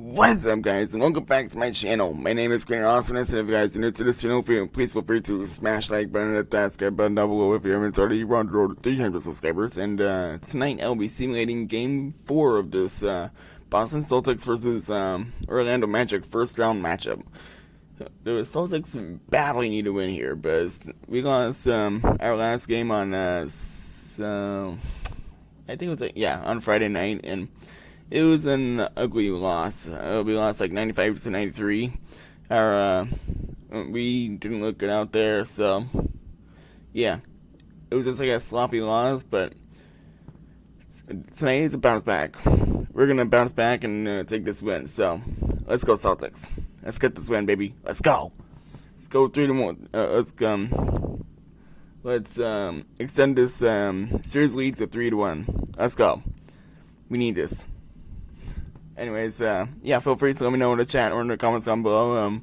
What's up, guys, and welcome back to my channel. My name is Green Awesomeness, and if you guys are new to this channel, please feel free to smash like button and that subscribe button down below if you haven't already run the road to 300 subscribers. And tonight I'll be simulating Game 4 of this Boston Celtics versus Orlando Magic first round matchup. The Celtics badly need to win here, but we lost our last game on I think it was on Friday night, and it was an ugly loss. We lost like 95 to 93. We didn't look good out there, so yeah, it was just like a sloppy loss. But tonight is a bounce back. We're gonna bounce back and take this win. So let's go Celtics. Let's get this win, baby. Let's go. Let's go 3-1. Let's extend this series lead to 3-1. Let's go. We need this. Anyways, feel free to let me know in the chat or in the comments down below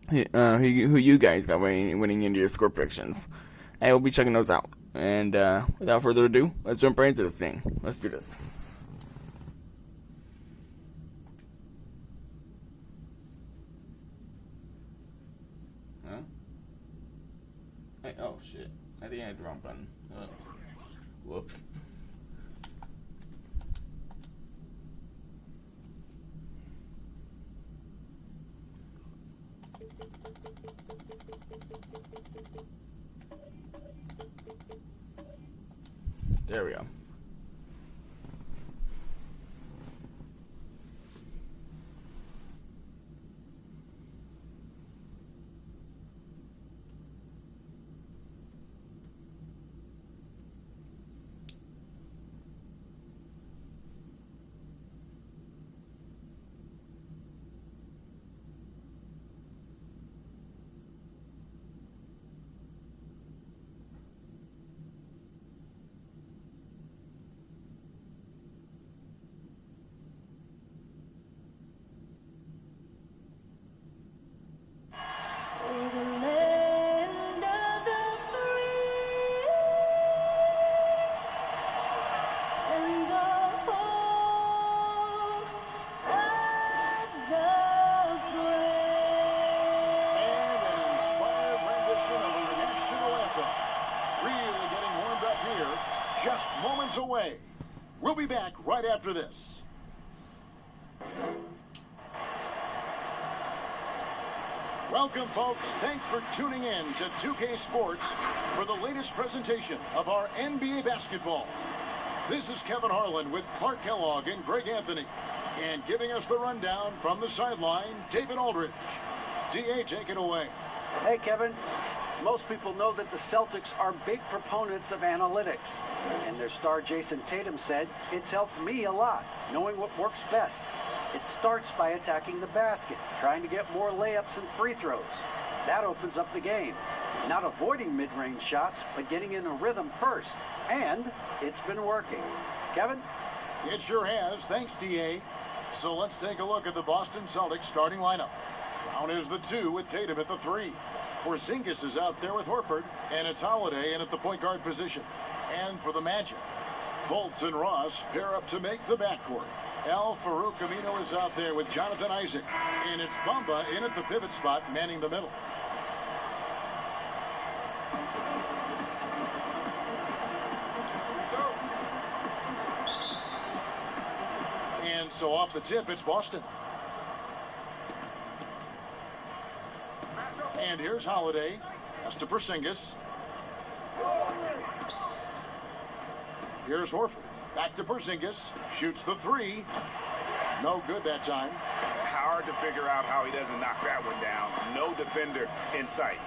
who you guys got winning into your score predictions. I will be checking those out. And without further ado, let's jump right into this thing. Let's do this. Huh? Oh shit! I think I hit the wrong button. Whoops. There we go. Just moments away. We'll be back right after this. Welcome, folks. Thanks for tuning in to 2K Sports for the latest presentation of our NBA basketball. This is Kevin Harlan with Clark Kellogg and Greg Anthony. And giving us the rundown from the sideline, David Aldridge. DA, take it away. Hey, Kevin. Most people know that the Celtics are big proponents of analytics. And their star Jason Tatum said, "It's helped me a lot, knowing what works best. It starts by attacking the basket, trying to get more layups and free throws. That opens up the game. Not avoiding mid-range shots, but getting in a rhythm first. And it's been working." Kevin? It sure has. Thanks, DA. So let's take a look at the Boston Celtics starting lineup. Brown is the 2 with Tatum at the 3. Porzingis is out there with Horford, and it's Holiday in at the point guard position. And for the Magic, Fultz and Ross pair up to make the backcourt. Farouk Amino is out there with Jonathan Isaac, and it's Bamba in at the pivot spot, manning the middle. And so off the tip, it's Boston. And here's Holiday. That's to Porzingis. Here's Horford. Back to Porzingis. Shoots the 3. No good that time. Hard to figure out how he doesn't knock that one down. No defender in sight.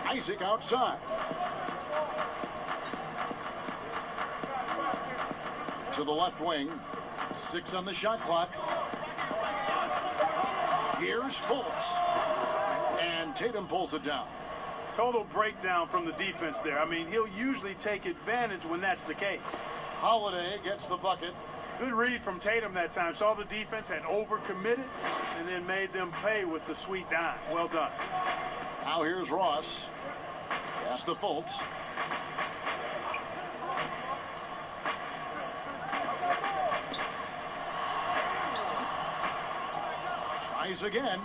Isaac outside. To the left wing. 6 on the shot clock. Here's Fultz. And Tatum pulls it down. Total breakdown from the defense there. I mean, he'll usually take advantage when that's the case. Holiday gets the bucket. Good read from Tatum that time. Saw the defense had overcommitted and then made them pay with the sweet dime. Well done. Now here's Ross. Pass to Fultz. Tries again.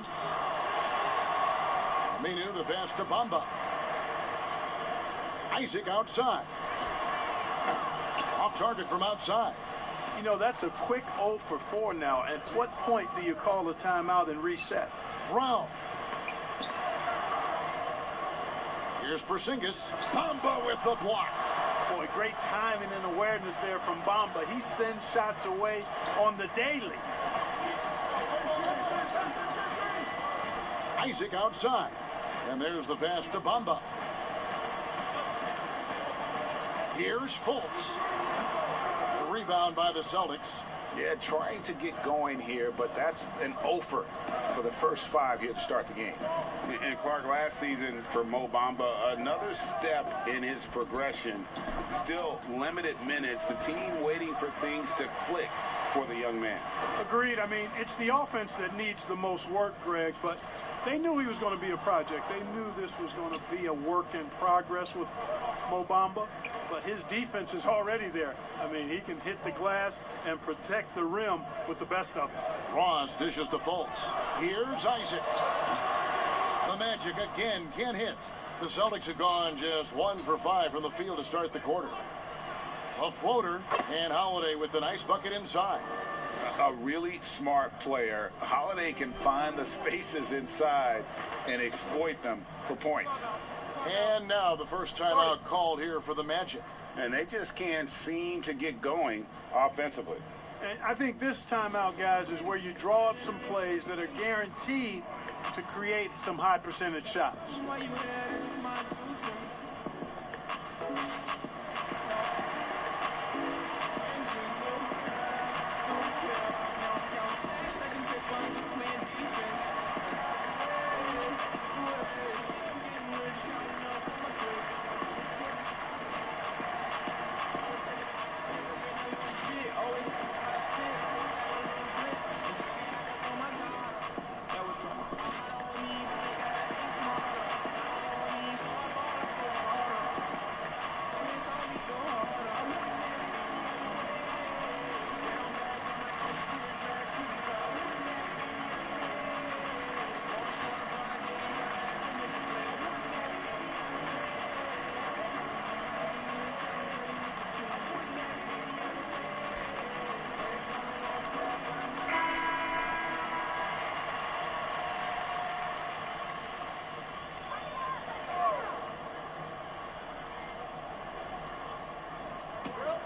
Aminu, the pass to Bamba. Isaac outside. Off target from outside. You know, that's a quick 0 for 4 now. At what point do you call a timeout and reset? Brown. Here's Porzingis. Bamba with the block. Boy, great timing and awareness there from Bamba. He sends shots away on the daily. Isaac outside. And there's the pass to Bamba. Here's Fultz. The rebound by the Celtics. Yeah, trying to get going here, but that's an offer for the first 5 here to start the game. And Clark, last season for Mo Bamba, another step in his progression. Still limited minutes. The team waiting for things to click for the young man. Agreed. I mean, it's the offense that needs the most work, Greg, but they knew he was going to be a project. They knew this was going to be a work in progress with Mo Bamba, but his defense is already there. I mean, he can hit the glass and protect the rim with the best of them. Ross dishes to Fultz. Here's Isaac. The Magic again can't hit. The Celtics have gone just 1 for 5 from the field to start the quarter. A floater, and Holiday with the nice bucket inside. A really smart player. Holiday can find the spaces inside and exploit them for points. And now the first timeout called here for the Magic. And they just can't seem to get going offensively. And I think this timeout, guys, is where you draw up some plays that are guaranteed to create some high percentage shots.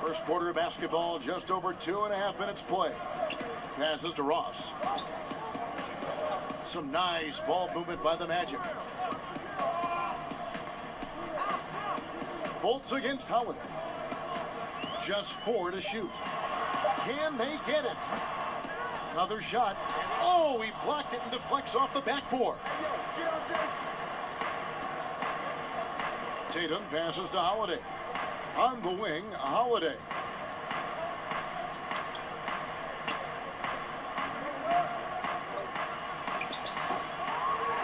First quarter of basketball, just over 2.5 minutes play. Passes to Ross. Some nice ball movement by the Magic. Fultz against Holiday. Just 4 to shoot. Can they get it? Another shot. Oh, he blocked it and deflects off the backboard. Tatum passes to Holiday. On the wing, Holiday.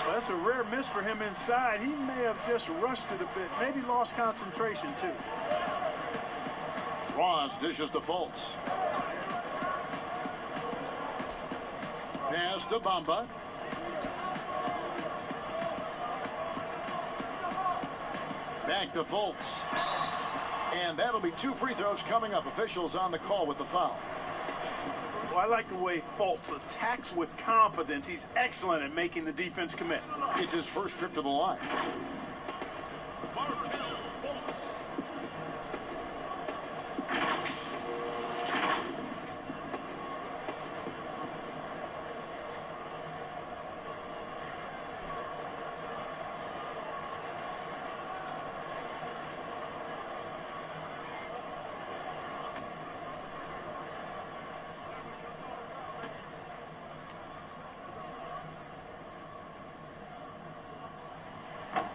Well, that's a rare miss for him inside. He may have just rushed it a bit, maybe lost concentration too. Ross dishes to Fultz. Pass to Bamba. Back to Fultz. And that'll be 2 free throws coming up. Officials on the call with the foul. Well, I like the way Fultz attacks with confidence. He's excellent at making the defense commit. It's his first trip to the line.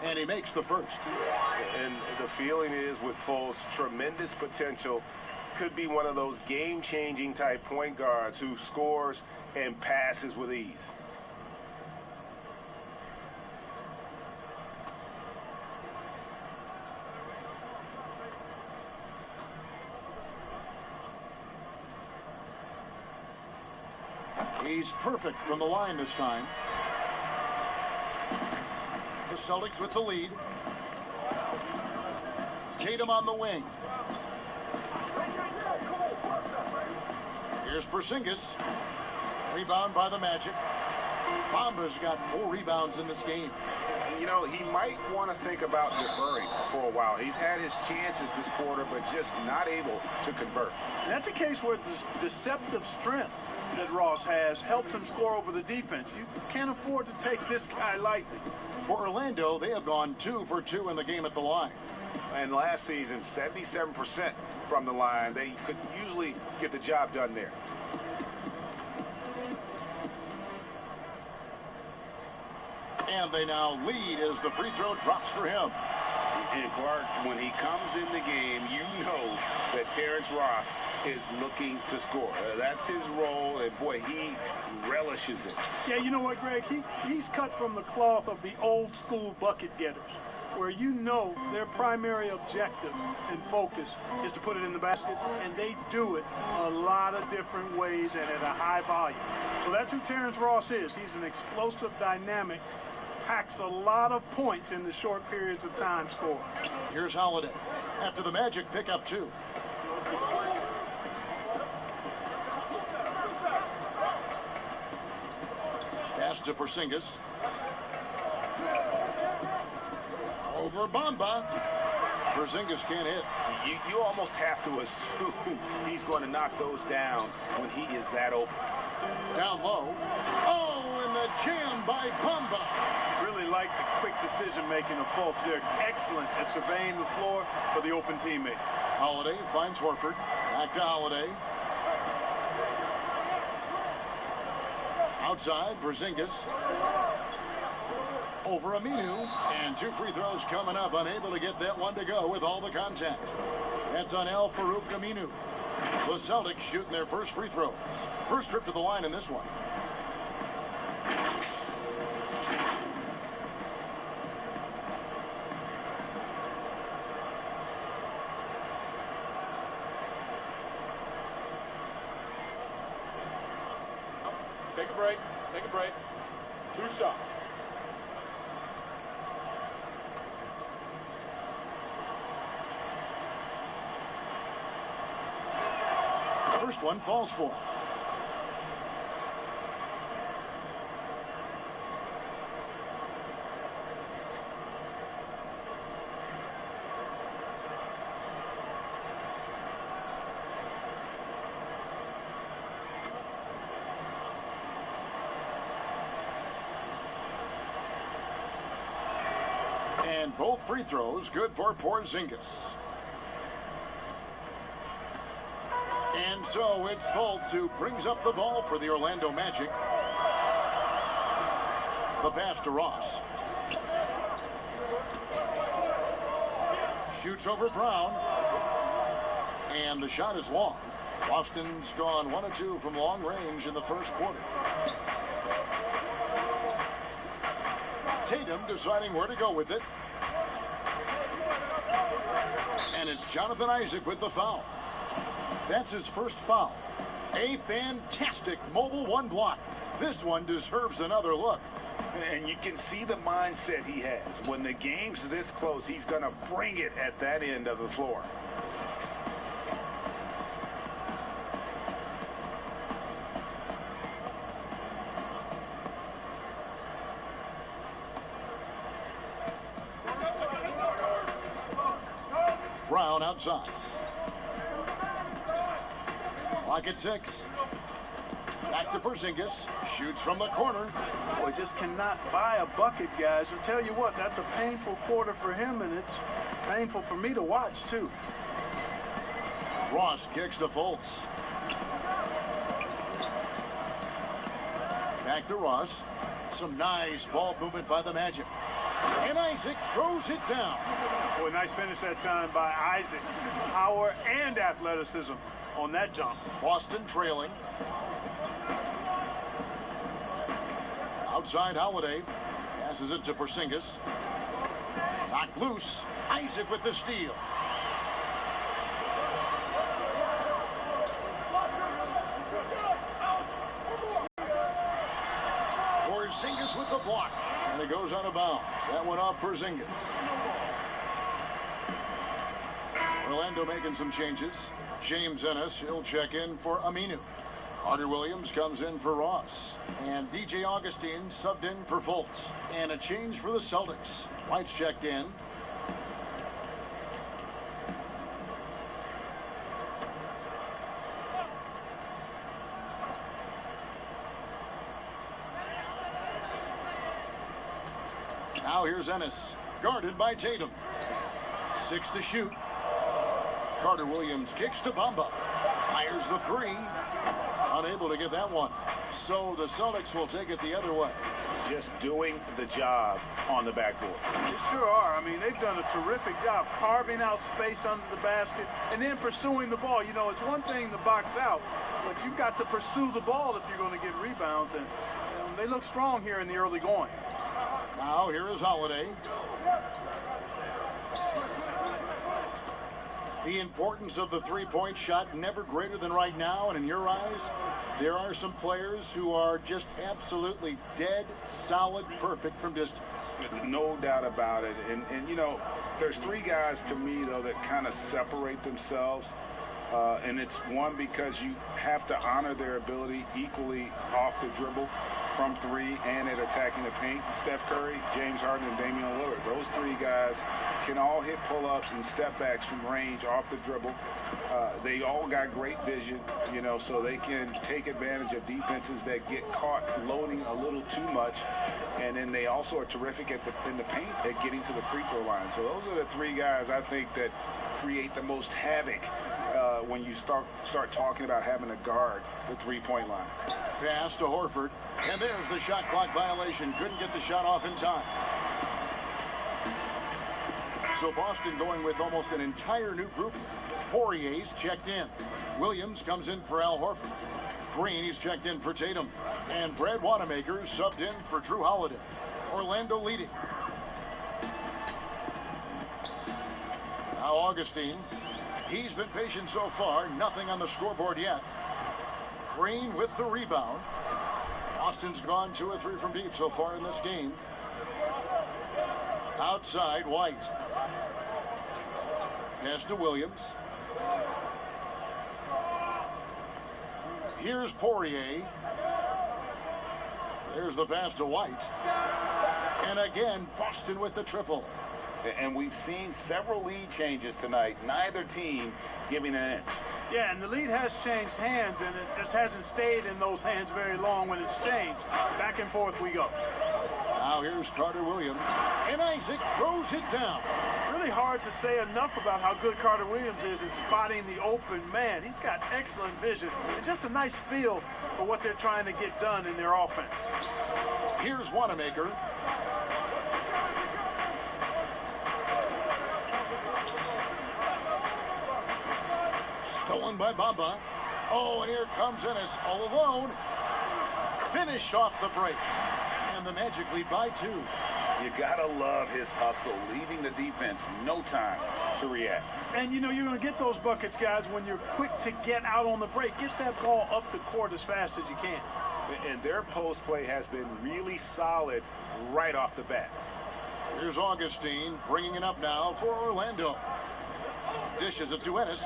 And he makes the first. And the feeling is with Fultz, tremendous potential. Could be one of those game-changing type point guards who scores and passes with ease. He's perfect from the line this time. The Celtics with the lead. Tatum on the wing. Here's Porzingis. Rebound by the Magic. Bamba's got 4 rebounds in this game. You know, he might want to think about deferring for a while. He's had his chances this quarter, but just not able to convert. And that's a case where the deceptive strength that Ross has helps him score over the defense. You can't afford to take this guy lightly. For Orlando, they have gone 2 for 2 in the game at the line. And last season, 77% from the line. They could usually get the job done there. And they now lead as the free throw drops for him. And Clark, when he comes in the game, you know that Terrence Ross is looking to score. That's his role, and boy, he relishes it. Yeah, you know what, Greg? He's cut from the cloth of the old school bucket getters, where you know their primary objective and focus is to put it in the basket, and they do it a lot of different ways and at a high volume. So that's who Terrence Ross is. He's an explosive, dynamic, packs a lot of points in the short periods of time score. Here's Holiday after the Magic pick up 2. Pass to Porzingis. Over Bamba. Porzingis can't hit. You almost have to assume he's going to knock those down when he is that open. Down low. Oh, and the jam by Bamba. Really like the quick decision-making of Fultz. They're excellent at surveying the floor for the open teammate. Holiday finds Horford. Back to Holiday. Outside, Porzingis. Over Aminu. And 2 free throws coming up. Unable to get that one to go with all the contact. That's on Al-Farouq Aminu. The Celtics shooting their first free throws. First trip to the line in this one. Take a break. Take a break. 2 shots. First one falls for him. And both free throws good for Porzingis. And so it's Fultz who brings up the ball for the Orlando Magic. The pass to Ross. Shoots over Brown. And the shot is long. Boston's gone 1 of 2 from long range in the first quarter. Tatum deciding where to go with it. And it's Jonathan Isaac with the foul. That's his first foul. A fantastic mobile 1 block. This one deserves another look. And you can see the mindset he has. When the game's this close, he's going to bring it at that end of the floor. Brown outside. Clock at 6. Back to Porzingis. Shoots from the corner. Boy, just cannot buy a bucket, guys. I'll tell you what, that's a painful quarter for him, and it's painful for me to watch, too. Ross kicks to Fultz. Back to Ross. Some nice ball movement by the Magic. And Isaac throws it down. Boy, nice finish that time by Isaac. Power and athleticism on that jump. Boston trailing. Outside Holiday. Passes it to Porzingis. Knocked loose. Isaac with the steal. with the block. And it goes out of bounds. That went off Porzingis. Orlando making some changes. James Ennis, he'll check in for Aminu. Carter Williams comes in for Ross. And DJ Augustine subbed in for Fultz. And a change for the Celtics. White's checked in. Now here's Ennis, guarded by Tatum. 6 to shoot. Carter Williams kicks to Bamba. Fires the 3. Unable to get that one. So the Celtics will take it the other way. Just doing the job on the backboard. They sure are. I mean, they've done a terrific job carving out space under the basket and then pursuing the ball. You know, it's one thing to box out, but you've got to pursue the ball if you're going to get rebounds. And they look strong here in the early going. Now here is Holiday. The importance of the three-point shot never greater than right now, and in your eyes, there are some players who are just absolutely dead, solid, perfect from distance. No doubt about it. And you know, there's 3 guys to me, though, that kind of separate themselves. And it's one, because you have to honor their ability equally off the dribble, from 3, and at attacking the paint. Steph Curry, James Harden, and Damian Lillard. Those 3 guys can all hit pull-ups and step-backs from range off the dribble. They all got great vision, you know, so they can take advantage of defenses that get caught loading a little too much. And then they also are terrific in the paint at getting to the free throw line. So those are the 3 guys I think that create the most havoc when you start talking about having to guard the three-point line. Pass to Horford, and there's the shot clock violation. Couldn't get the shot off in time. So Boston going with almost an entire new group. Poirier's checked in. Williams comes in for Al Horford. Green, he's checked in for Tatum. And Brad Wanamaker subbed in for Drew Holiday. Orlando leading. Now Augustine. He's been patient so far. Nothing on the scoreboard yet. Green with the rebound. Boston's gone 2 or 3 from deep so far in this game. Outside, White. Pass to Williams. Here's Poirier. There's the pass to White. And again, Boston with the triple. And we've seen several lead changes tonight. Neither team giving an inch. Yeah, and the lead has changed hands, and it just hasn't stayed in those hands very long when it's changed. Back and forth we go. Now here's Carter Williams. And Isaac throws it down. Really hard to say enough about how good Carter Williams is in spotting the open man. He's got excellent vision and just a nice feel for what they're trying to get done in their offense. Here's Wanamaker. Stolen by Bamba. Oh, and here comes Ennis all alone. Finished off the break. And the Magic lead by 2. You gotta love his hustle, leaving the defense no time to react. And you know, you're gonna get those buckets, guys, when you're quick to get out on the break. Get that ball up the court as fast as you can. And their post play has been really solid right off the bat. Here's Augustine bringing it up now for Orlando. Dishes it to Ennis.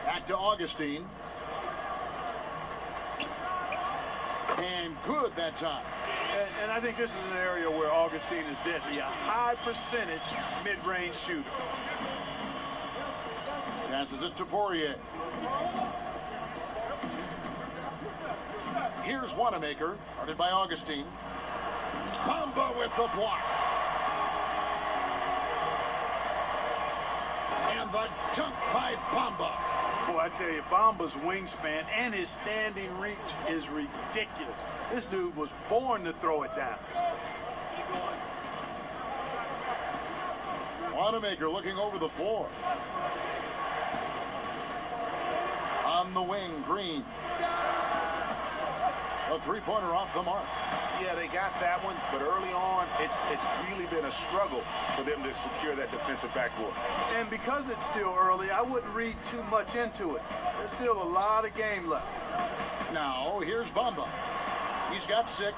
Back to Augustine. And good that time. And I think this is an area where Augustine is deadly. A high percentage mid-range shooter. Passes it to Poirier. Here's Wanamaker, guarded by Augustine. Bamba with the block. And the dunk by Bamba. Boy, I tell you, Bamba's wingspan and his standing reach is ridiculous. This dude was born to throw it down. Wanamaker looking over the floor. On the wing, Green. A three-pointer off the mark. Yeah, they got that one, but early on, it's really been a struggle for them to secure that defensive backboard. And because it's still early, I wouldn't read too much into it. There's still a lot of game left. Now, here's Bamba. He's got 6.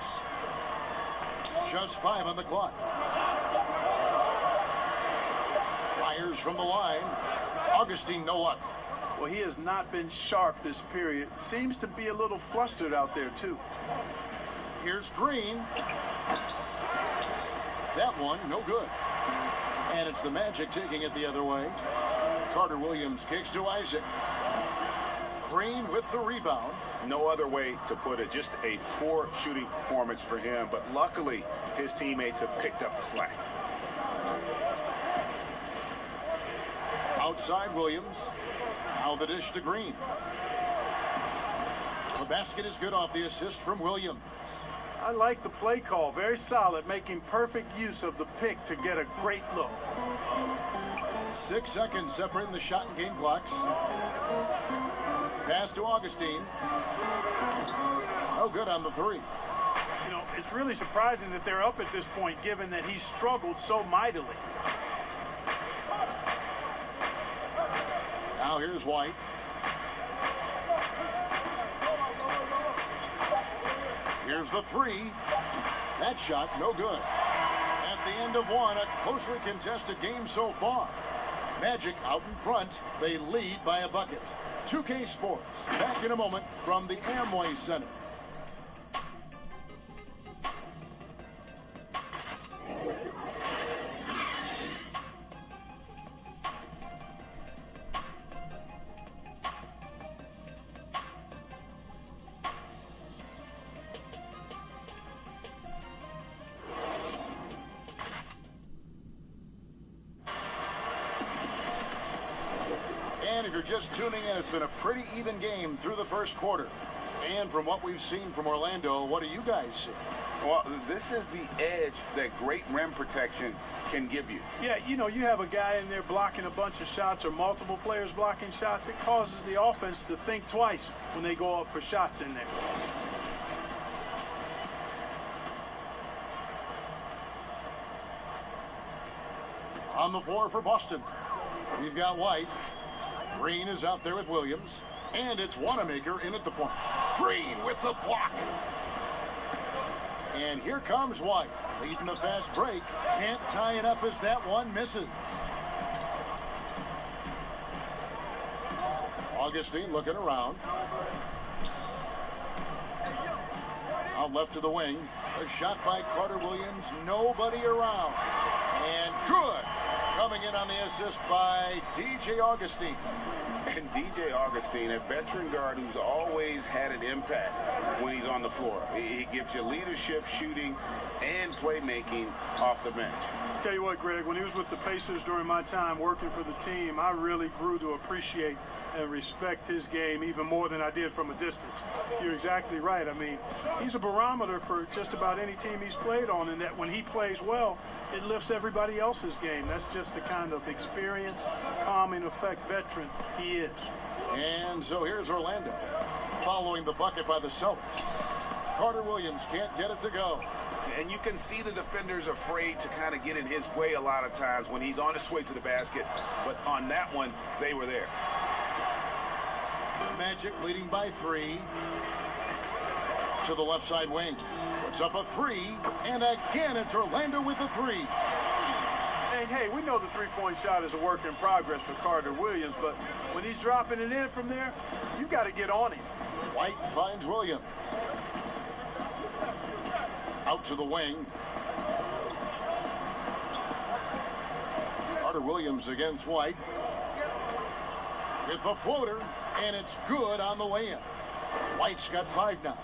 Just 5 on the clock. Fires from the line. Augustine, no luck. Well, he has not been sharp this period. Seems to be a little flustered out there, too. Here's Green. That one, no good. And it's the Magic taking it the other way. Carter Williams kicks to Isaac. Green with the rebound. No other way to put it. Just a poor shooting performance for him. But luckily, his teammates have picked up the slack. Outside Williams. Now the dish to Green. The basket is good off the assist from Williams. I like the play call. Very solid, making perfect use of the pick to get a great look. 6 seconds separating the shot and game clocks. Pass to Augustine. No good on the 3. You know, it's really surprising that they're up at this point, given that he struggled so mightily. Now here's White. Here's the 3. That shot, no good. At the end of one, a closely contested game so far. Magic out in front. They lead by a bucket. 2K Sports. Back in a moment from the Amway Center. And if you're just tuning in, it's been a pretty even game through the first quarter. And from what we've seen from Orlando, what do you guys see? Well, this is the edge that great rim protection can give you. Yeah, you know, you have a guy in there blocking a bunch of shots or multiple players blocking shots. It causes the offense to think twice when they go up for shots in there. On the floor for Boston, we've got White. Green is out there with Williams. And it's Wanamaker in at the point. Green with the block. And here comes White, leading the fast break. Can't tie it up as that one misses. Augustine looking around. Out left to the wing. A shot by Carter Williams. Nobody around. And good. Coming in on the assist by DJ Augustine. And DJ Augustine, a veteran guard who's always had an impact when he's on the floor. He gives you leadership, shooting, and playmaking off the bench. Tell you what, Greg, when he was with the Pacers during my time working for the team, I really grew to appreciate and respect his game even more than I did from a distance. You're exactly right. I mean, he's a barometer for just about any team he's played on, and that when he plays well, it lifts everybody else's game. That's just the kind of experience, calming effect veteran he is. And so here's Orlando, following the bucket by the Celtics. Carter Williams can't get it to go. And you can see the defenders afraid to kind of get in his way a lot of times when he's on his way to the basket. But on that one, they were there. Magic leading by 3 to the left side wing. Puts up a 3, and again it's Orlando with a 3. And hey, we know the three-point shot is a work in progress for Carter Williams, but when he's dropping it in from there, you got to get on him. White finds Williams. Out to the wing. Carter Williams against White. With the floater, and it's good on the way in. White's got 5 now.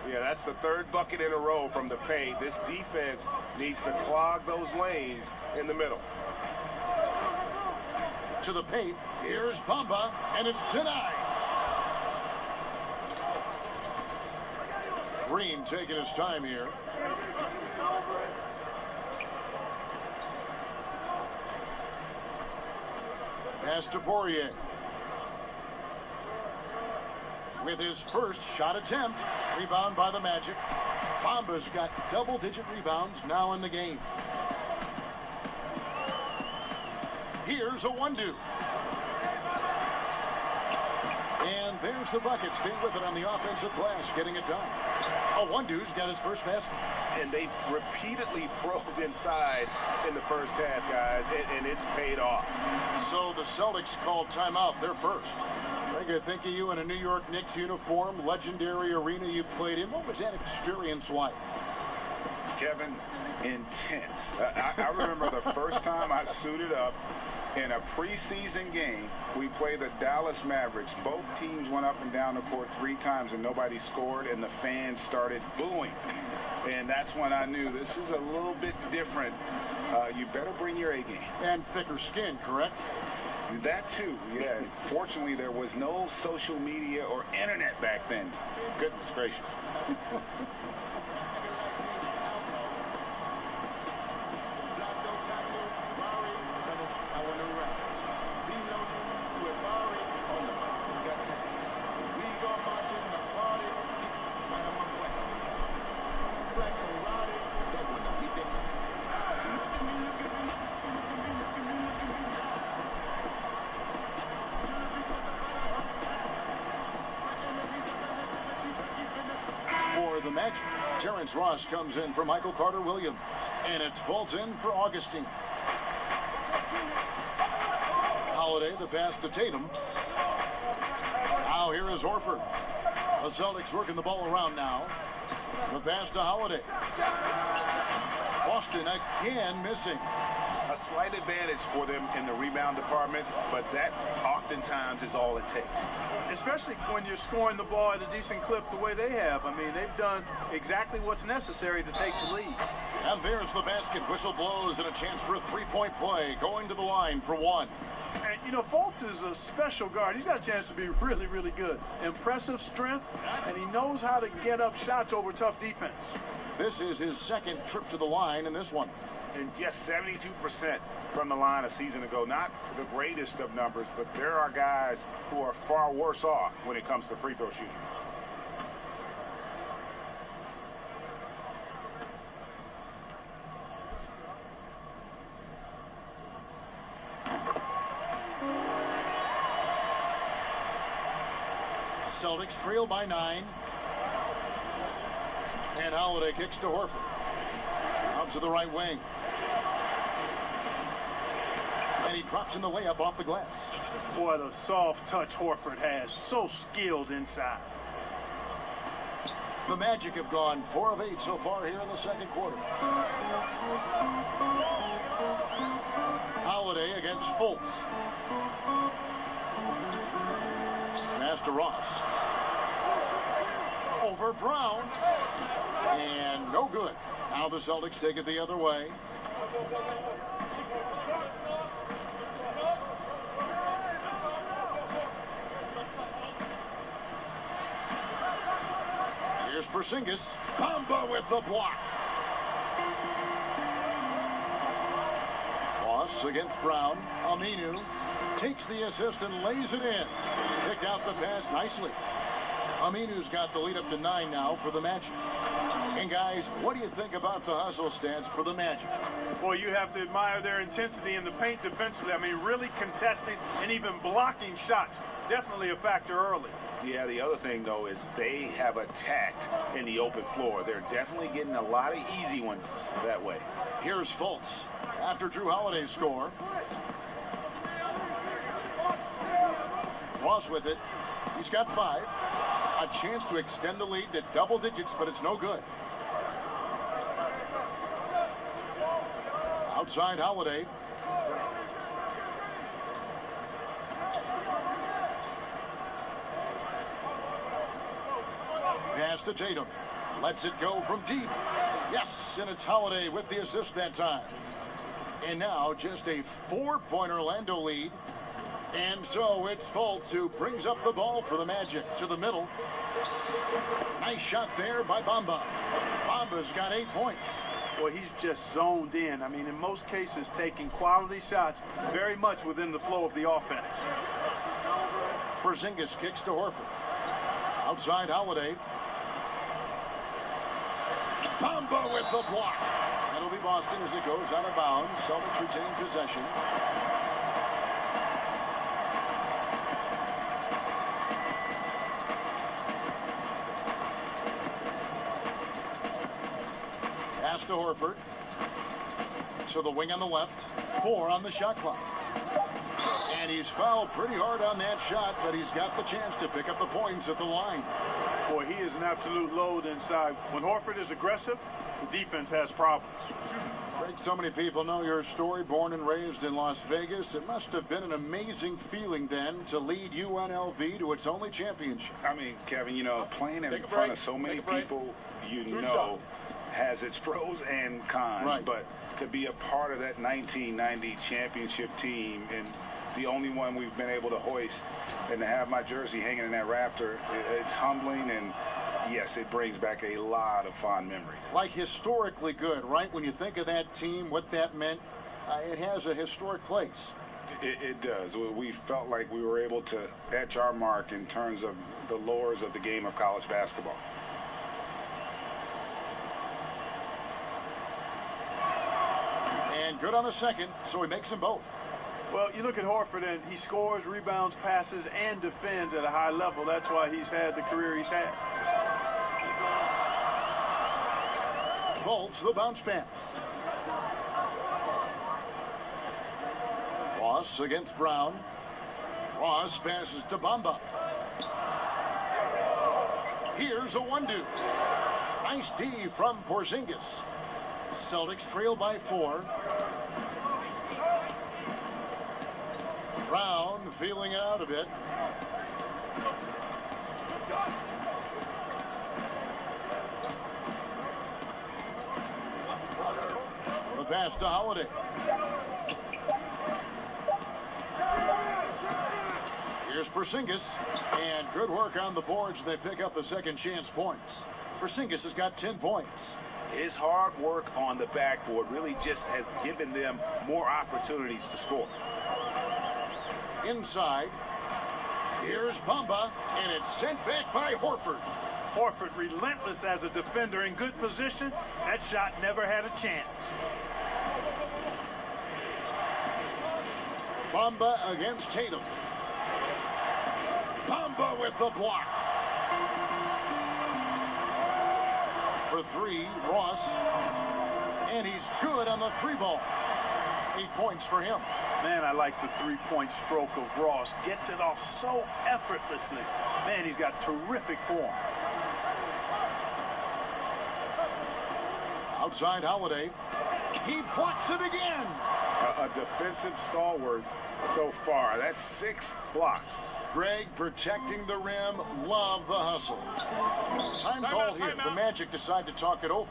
Yeah, that's the third bucket in a row from the paint. This defense needs to clog those lanes in the middle. To the paint, here's Bamba, and it's denied. Green taking his time here. Pass to Poirier. with his first shot attempt. Rebound by the Magic. Bamba's got double-digit rebounds now in the game. Here's a one-do. And there's the bucket. Stay with it on the offensive glass, getting it done. A one-do's got his first basket. And they repeatedly probed inside in the first half, guys, and it's paid off. So the Celtics called timeout. They're first. Greg, I think of you in a New York Knicks uniform, legendary arena you played in. What was that experience like? Kevin, intense. I remember the first time I suited up in a preseason game. We played the Dallas Mavericks. Both teams went up and down the court 3 times and nobody scored, and the fans started booing. And that's when I knew this is a little bit different. You better bring your A game. And thicker skin, correct? That too, yeah. Fortunately, there was no social media or internet back then. Goodness gracious. For the Magic, Terrence Ross comes in for Michael Carter-Williams, and it's Fulton for Augustine. Holiday, the pass to Tatum. Now here is Horford. The Celtics working the ball around now. The pass to Holiday. Boston again missing. A slight advantage for them in the rebound department, but that oftentimes is all it takes. Especially when you're scoring the ball at a decent clip the way they have. I mean, they've done exactly what's necessary to take the lead. And there's the basket. Whistle blows and a chance for a three-point play. Going to the line for one. And, you know, Fultz is a special guard. He's got a chance to be really, really good. Impressive strength, and he knows how to get up shots over tough defense. This is his second trip to the line in this one. And just 72% from the line a season ago. Not the greatest of numbers, but there are guys who are far worse off when it comes to free throw shooting. Celtics trail by 9. And Holiday kicks to Horford. Out to the right wing. And he drops in the layup off the glass. Boy, the soft touch Horford has. So skilled inside. The Magic have gone 4 of 8 so far here in the second quarter. Holiday against Fultz. Pass to Ross. Over Brown. And no good. Now the Celtics take it the other way. Here's Porzingis. Bamba with the block. Ross against Brown. Aminu takes the assist and lays it in. Picked out the pass nicely. Aminu's got the lead up to 9 now for the Magic. And guys, what do you think about the hustle stance for the Magic? Boy, you have to admire their intensity in the paint defensively. I mean, really contesting and even blocking shots. Definitely a factor early. Yeah, the other thing, though, is they have attacked in the open floor. They're definitely getting a lot of easy ones that way. Here's Fultz after Drew Holiday's score. Ross with it. He's got 5. A chance to extend the lead to double digits, but it's no good. Outside Holiday. Pass to Tatum. Lets it go from deep. Yes, and it's Holiday with the assist that time. And now just a 4-point Orlando lead. And so it's Fultz who brings up the ball for the Magic to the middle. Nice shot there by Bamba. Bamba's got 8 points. Boy, he's just zoned in. I mean, in most cases, taking quality shots very much within the flow of the offense. Porzingis kicks to Horford. Outside Holiday. Bamba with the block. That'll be Boston as it goes out of bounds. Celtics retain possession. Pass to Horford. To the wing on the left. 4 on the shot clock. And he's fouled pretty hard on that shot, but he's got the chance to pick up the points at the line. Boy, he is an absolute load inside. When Horford is aggressive, the defense has problems. Greg, so many people know your story. Born and raised in Las Vegas, it must have been an amazing feeling then to lead UNLV to its only championship. I mean, Kevin, you know, playing in front of so many people you know has its pros and cons. Right. But to be a part of that 1990 championship team and the only one we've been able to hoist and to have my jersey hanging in that rafter, it's humbling, and yes, it brings back a lot of fond memories. Like historically good, right? When you think of that team, what that meant, it has a historic place. It does. We felt like we were able to etch our mark in terms of the lores of the game of college basketball. And good on the second, so he makes them both. Well, you look at Horford, and he scores, rebounds, passes, and defends at a high level. That's why he's had the career he's had. Bolts the bounce pass. Ross against Brown. Ross passes to Bamba. Here's a 1-2. Nice D from Porzingis. Celtics trail by 4. Brown feeling it out a bit. The pass to Holiday. Here's Porzingis, and good work on the boards. They pick up the second chance points. Porzingis has got 10 points. His hard work on the backboard really just has given them more opportunities to score. Inside. Here's Bamba, and it's sent back by Horford. Horford relentless as a defender in good position. That shot never had a chance. Bamba against Tatum. Bamba with the block. For 3, Ross. And he's good on the 3 ball. 8 points for him. Man, I like the three-point stroke of Ross. Gets it off so effortlessly. Man, he's got terrific form. Outside Holiday. He blocks it again. A defensive stalwart so far. That's 6 blocks. Greg protecting the rim. Love the hustle. Time call here. The Magic decide to talk it over.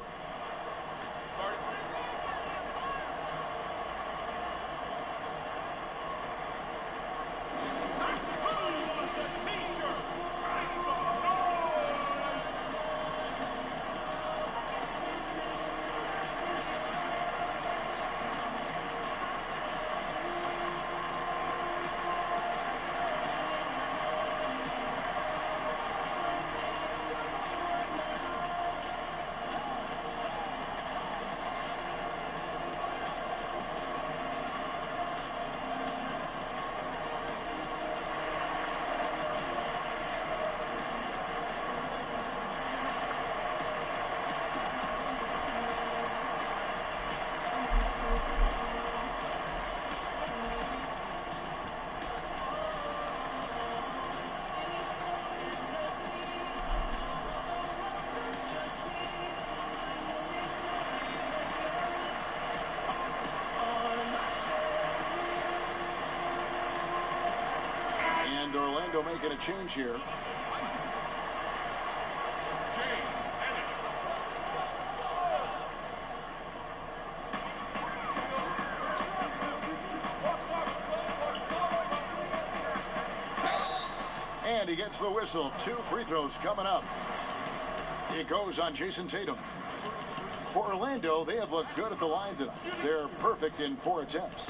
Orlando making a change here. And he gets the whistle. 2 free throws coming up. It goes on Jason Tatum. For Orlando, they have looked good at the line tonight. They're perfect in 4 attempts.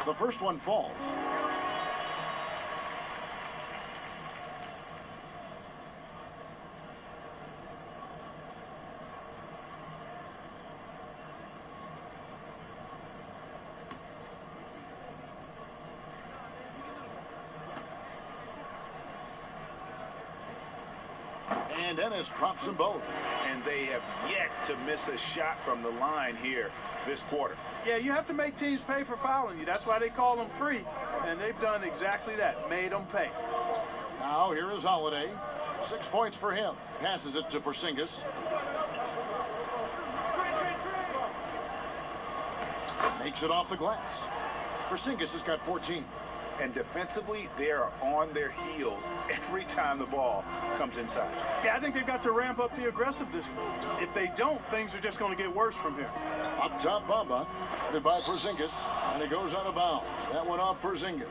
The first one falls. And Ennis drops them both. And they have yet to miss a shot from the line here this quarter. Yeah, you have to make teams pay for fouling you. That's why they call them free. And they've done exactly that, made them pay. Now here is Holiday. 6 points for him. Passes it to Porzingis. Makes it off the glass. Porzingis has got 14. And defensively, they are on their heels every time the ball comes inside. Yeah, I think they've got to ramp up the aggressiveness. If they don't, things are just going to get worse from here. Up top, Bamba. Headed by Porzingis. And it goes out of bounds. That one off Porzingis.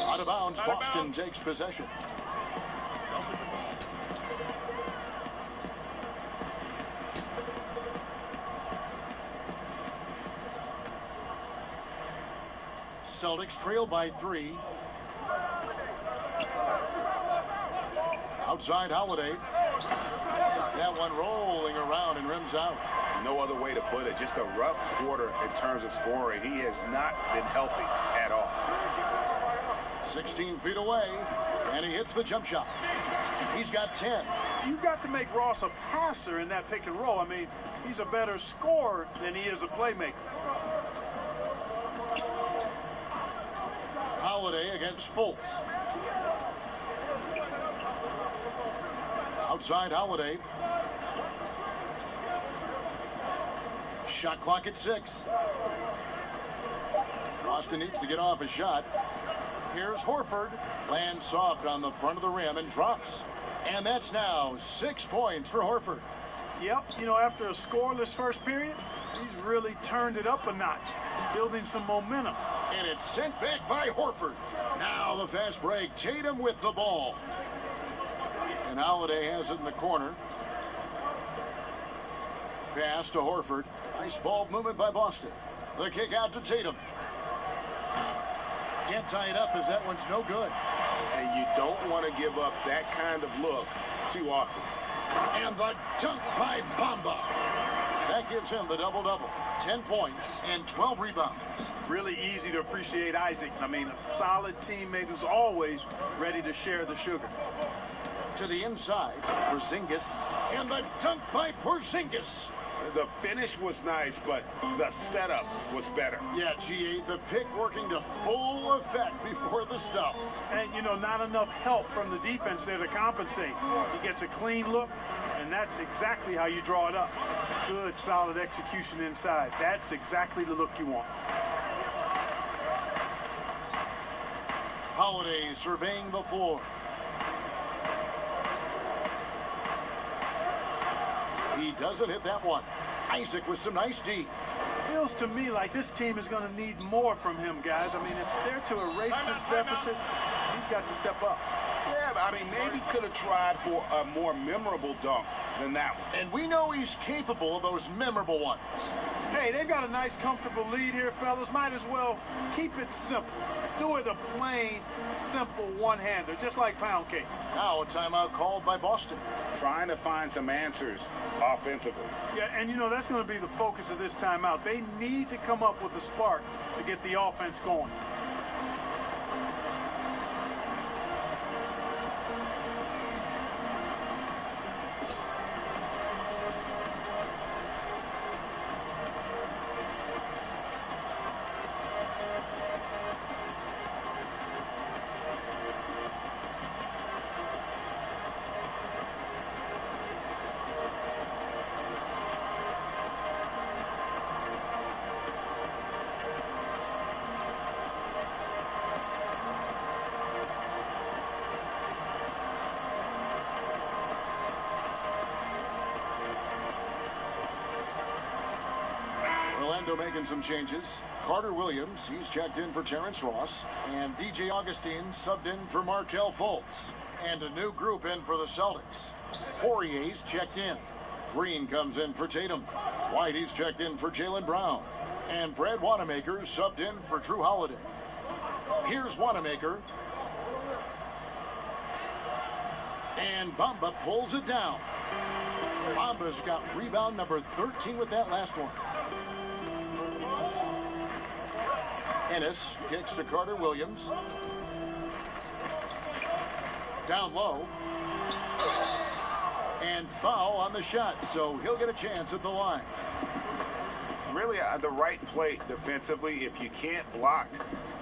Out of bounds, Boston takes possession. Celtics trail by 3. Outside Holiday. That one rolling around and rims out. No other way to put it. Just a rough quarter in terms of scoring. He has not been healthy at all. 16 feet away, and he hits the jump shot. He's got 10. You've got to make Ross a passer in that pick and roll. I mean, he's a better scorer than he is a playmaker. Holiday against Fultz. Outside Holiday. Shot clock at 6. Boston needs to get off a shot. Here's Horford. Lands soft on the front of the rim and drops. And that's now 6 points for Horford. Yep, you know, after a scoreless first period, he's really turned it up a notch, building some momentum. And it's sent back by Horford. Now the fast break. Tatum with the ball. And Holiday has it in the corner. Pass to Horford. Nice ball movement by Boston. The kick out to Tatum. Can't tie it up as that one's no good. And you don't want to give up that kind of look too often. And the dunk by Bamba. That gives him the double-double. 10 points and 12 rebounds. Really easy to appreciate Isaac. I mean, a solid teammate who's always ready to share the sugar. To the inside, Porzingis. And the dunk by Porzingis. The finish was nice, but the setup was better. Yeah, G8, the pick working to full effect before the stuff. And, you know, not enough help from the defense there to compensate. He gets a clean look, and that's exactly how you draw it up. Good, solid execution inside. That's exactly the look you want. Holiday surveying the floor. He doesn't hit that one. Isaac with some nice D. Feels to me like this team is going to need more from him, guys. I mean, if they're to erase this deficit, he's got to step up. Yeah, but I mean, maybe could have tried for a more memorable dunk than that one. And we know he's capable of those memorable ones. Hey, they've got a nice, comfortable lead here, fellas. Might as well keep it simple. Do it a plain, simple one-hander, just like pound cake. Now a timeout called by Boston. Trying to find some answers offensively. Yeah, and you know, that's going to be the focus of this timeout. They need to come up with a spark to get the offense going. Orlando making some changes. Carter Williams, he's checked in for Terrence Ross. And DJ Augustine subbed in for Markelle Fultz. And a new group in for the Celtics. Poirier's checked in. Green comes in for Tatum. White, he's checked in for Jaylen Brown. And Brad Wanamaker subbed in for Drew Holiday. Here's Wanamaker. And Bamba pulls it down. Bamba's got rebound number 13 with that last one. Ennis kicks to Carter Williams. Down low. And foul on the shot, so he'll get a chance at the line. Really, the right play defensively. If you can't block,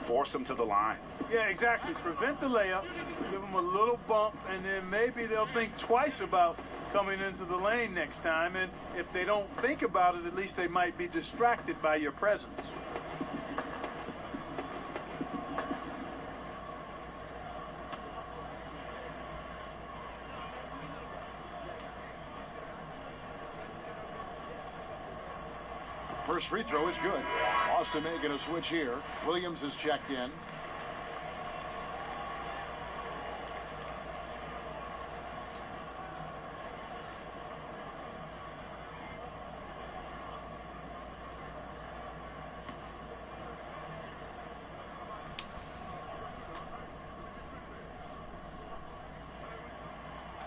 force them to the line. Yeah, exactly. Prevent the layup, give them a little bump, and then maybe they'll think twice about coming into the lane next time. And if they don't think about it, at least they might be distracted by your presence. First free throw is good. Boston making a switch here. Williams is checked in.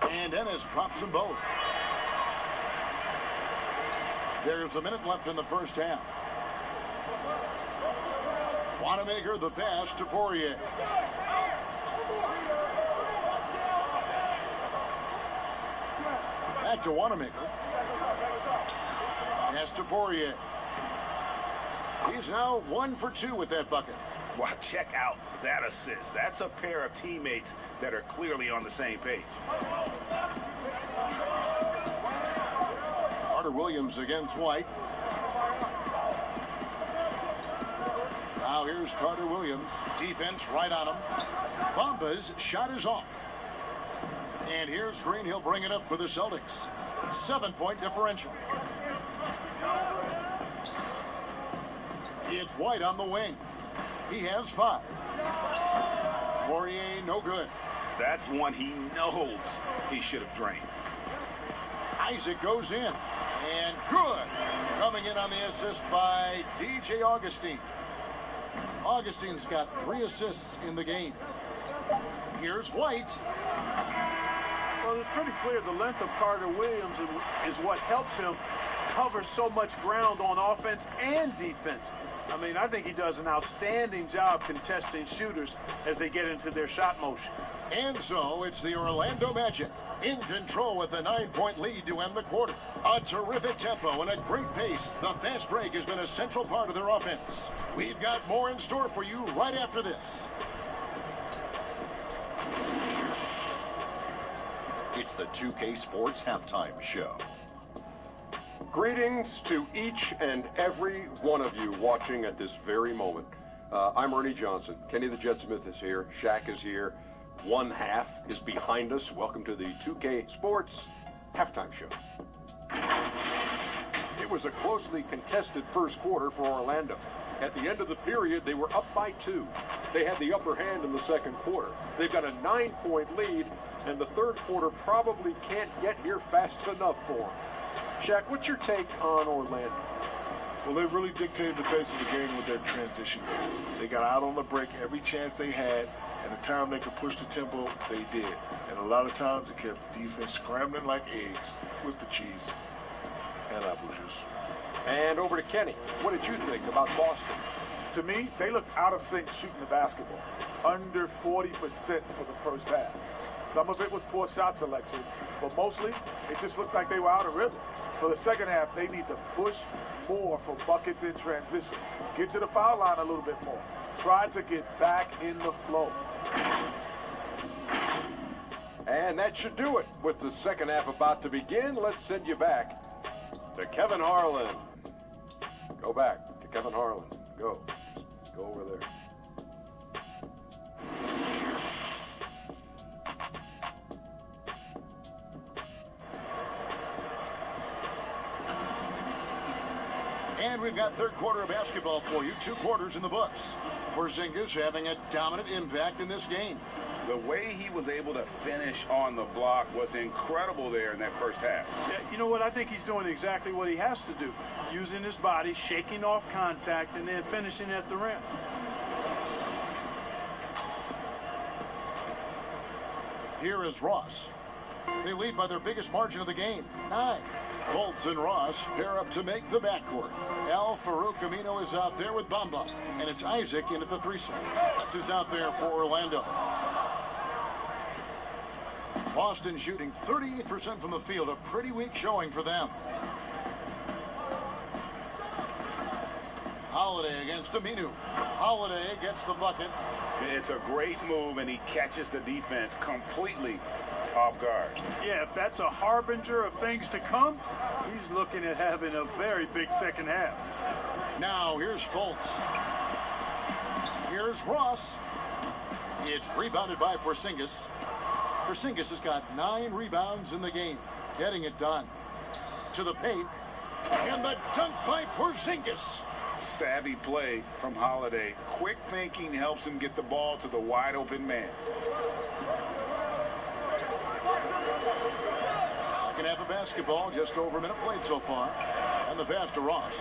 And Ennis drops them both. There's a minute left in the first half. Wanamaker the pass to Poirier. Back to Wanamaker. Pass to Poirier. He's now 1 for 2 with that bucket. Wow, check out that assist. That's a pair of teammates that are clearly on the same page. Carter Williams against White. Now here's Carter Williams. Defense right on him. Bamba's shot is off. And here's Green. He'll bring it up for the Celtics. 7-point differential. It's White on the wing. He has 5. Poirier, no good. That's one he knows he should have drained. Isaac goes in. And good. Coming in on the assist by DJ Augustine. Augustine's got 3 assists in the game. Here's White. Well, it's pretty clear the length of Carter Williams is what helps him cover so much ground on offense and defense. I mean, I think he does an outstanding job contesting shooters as they get into their shot motion. And so it's the Orlando Magic in control with a 9-point lead to end the quarter. A terrific tempo and a great pace. The fast break has been a central part of their offense. We've got more in store for you right after this. It's the 2K Sports Halftime Show. Greetings to each and every one of you watching at this very moment. I'm Ernie Johnson. Kenny the Jet Smith is here. Shaq is here. One half is behind us. Welcome to the 2K Sports Halftime Show. It was a closely contested first quarter for Orlando. At the end of the period, they were up by 2. They had the upper hand in the second quarter. They've got a 9-point lead, and the third quarter probably can't get here fast enough for them. Shaq, what's your take on Orlando? Well, they really dictated the pace of the game with their transition. They got out on the break every chance they had, and the time they could push the tempo, they did. And a lot of times it kept the defense scrambling like eggs with the cheese and apple juice. And over to Kenny. What did you think about Boston? To me, they looked out of sync shooting the basketball. Under 40% for the first half. Some of it was poor shot selection, but mostly it just looked like they were out of rhythm. For the second half, they need to push more for buckets in transition. Get to the foul line a little bit more. Try to get back in the flow. And that should do it. With the second half about to begin, let's send you back to Kevin Harlan. Go back to Kevin Harlan. Go. Go over there. And we've got third quarter of basketball for you. 2 quarters in the books. Porzingis having a dominant impact in this game. The way he was able to finish on the block was incredible there in that first half. Yeah, you know what? I think he's doing exactly what he has to do. Using his body, shaking off contact, and then finishing at the rim. Here is Ross. They lead by their biggest margin of the game, 9. Fultz and Ross pair up to make the backcourt. Al Farouk Amino is out there with Bamba, and it's Isaac in at the 3 slot. That's who's out there for Orlando. Boston shooting 38% from the field, a pretty weak showing for them. Holiday against Aminu. Holiday gets the bucket. It's a great move, and he catches the defense completely off guard. Yeah, if that's a harbinger of things to come, he's looking at having a very big second half. Now here's Fultz. Here's Ross. It's rebounded by Porzingis. Porzingis has got 9 rebounds in the game, getting it done. To the paint, and the dunk by Porzingis. Savvy play from Holiday. Quick thinking helps him get the ball to the wide open man. Second half of basketball, just over a minute played so far. And the pass to Ross.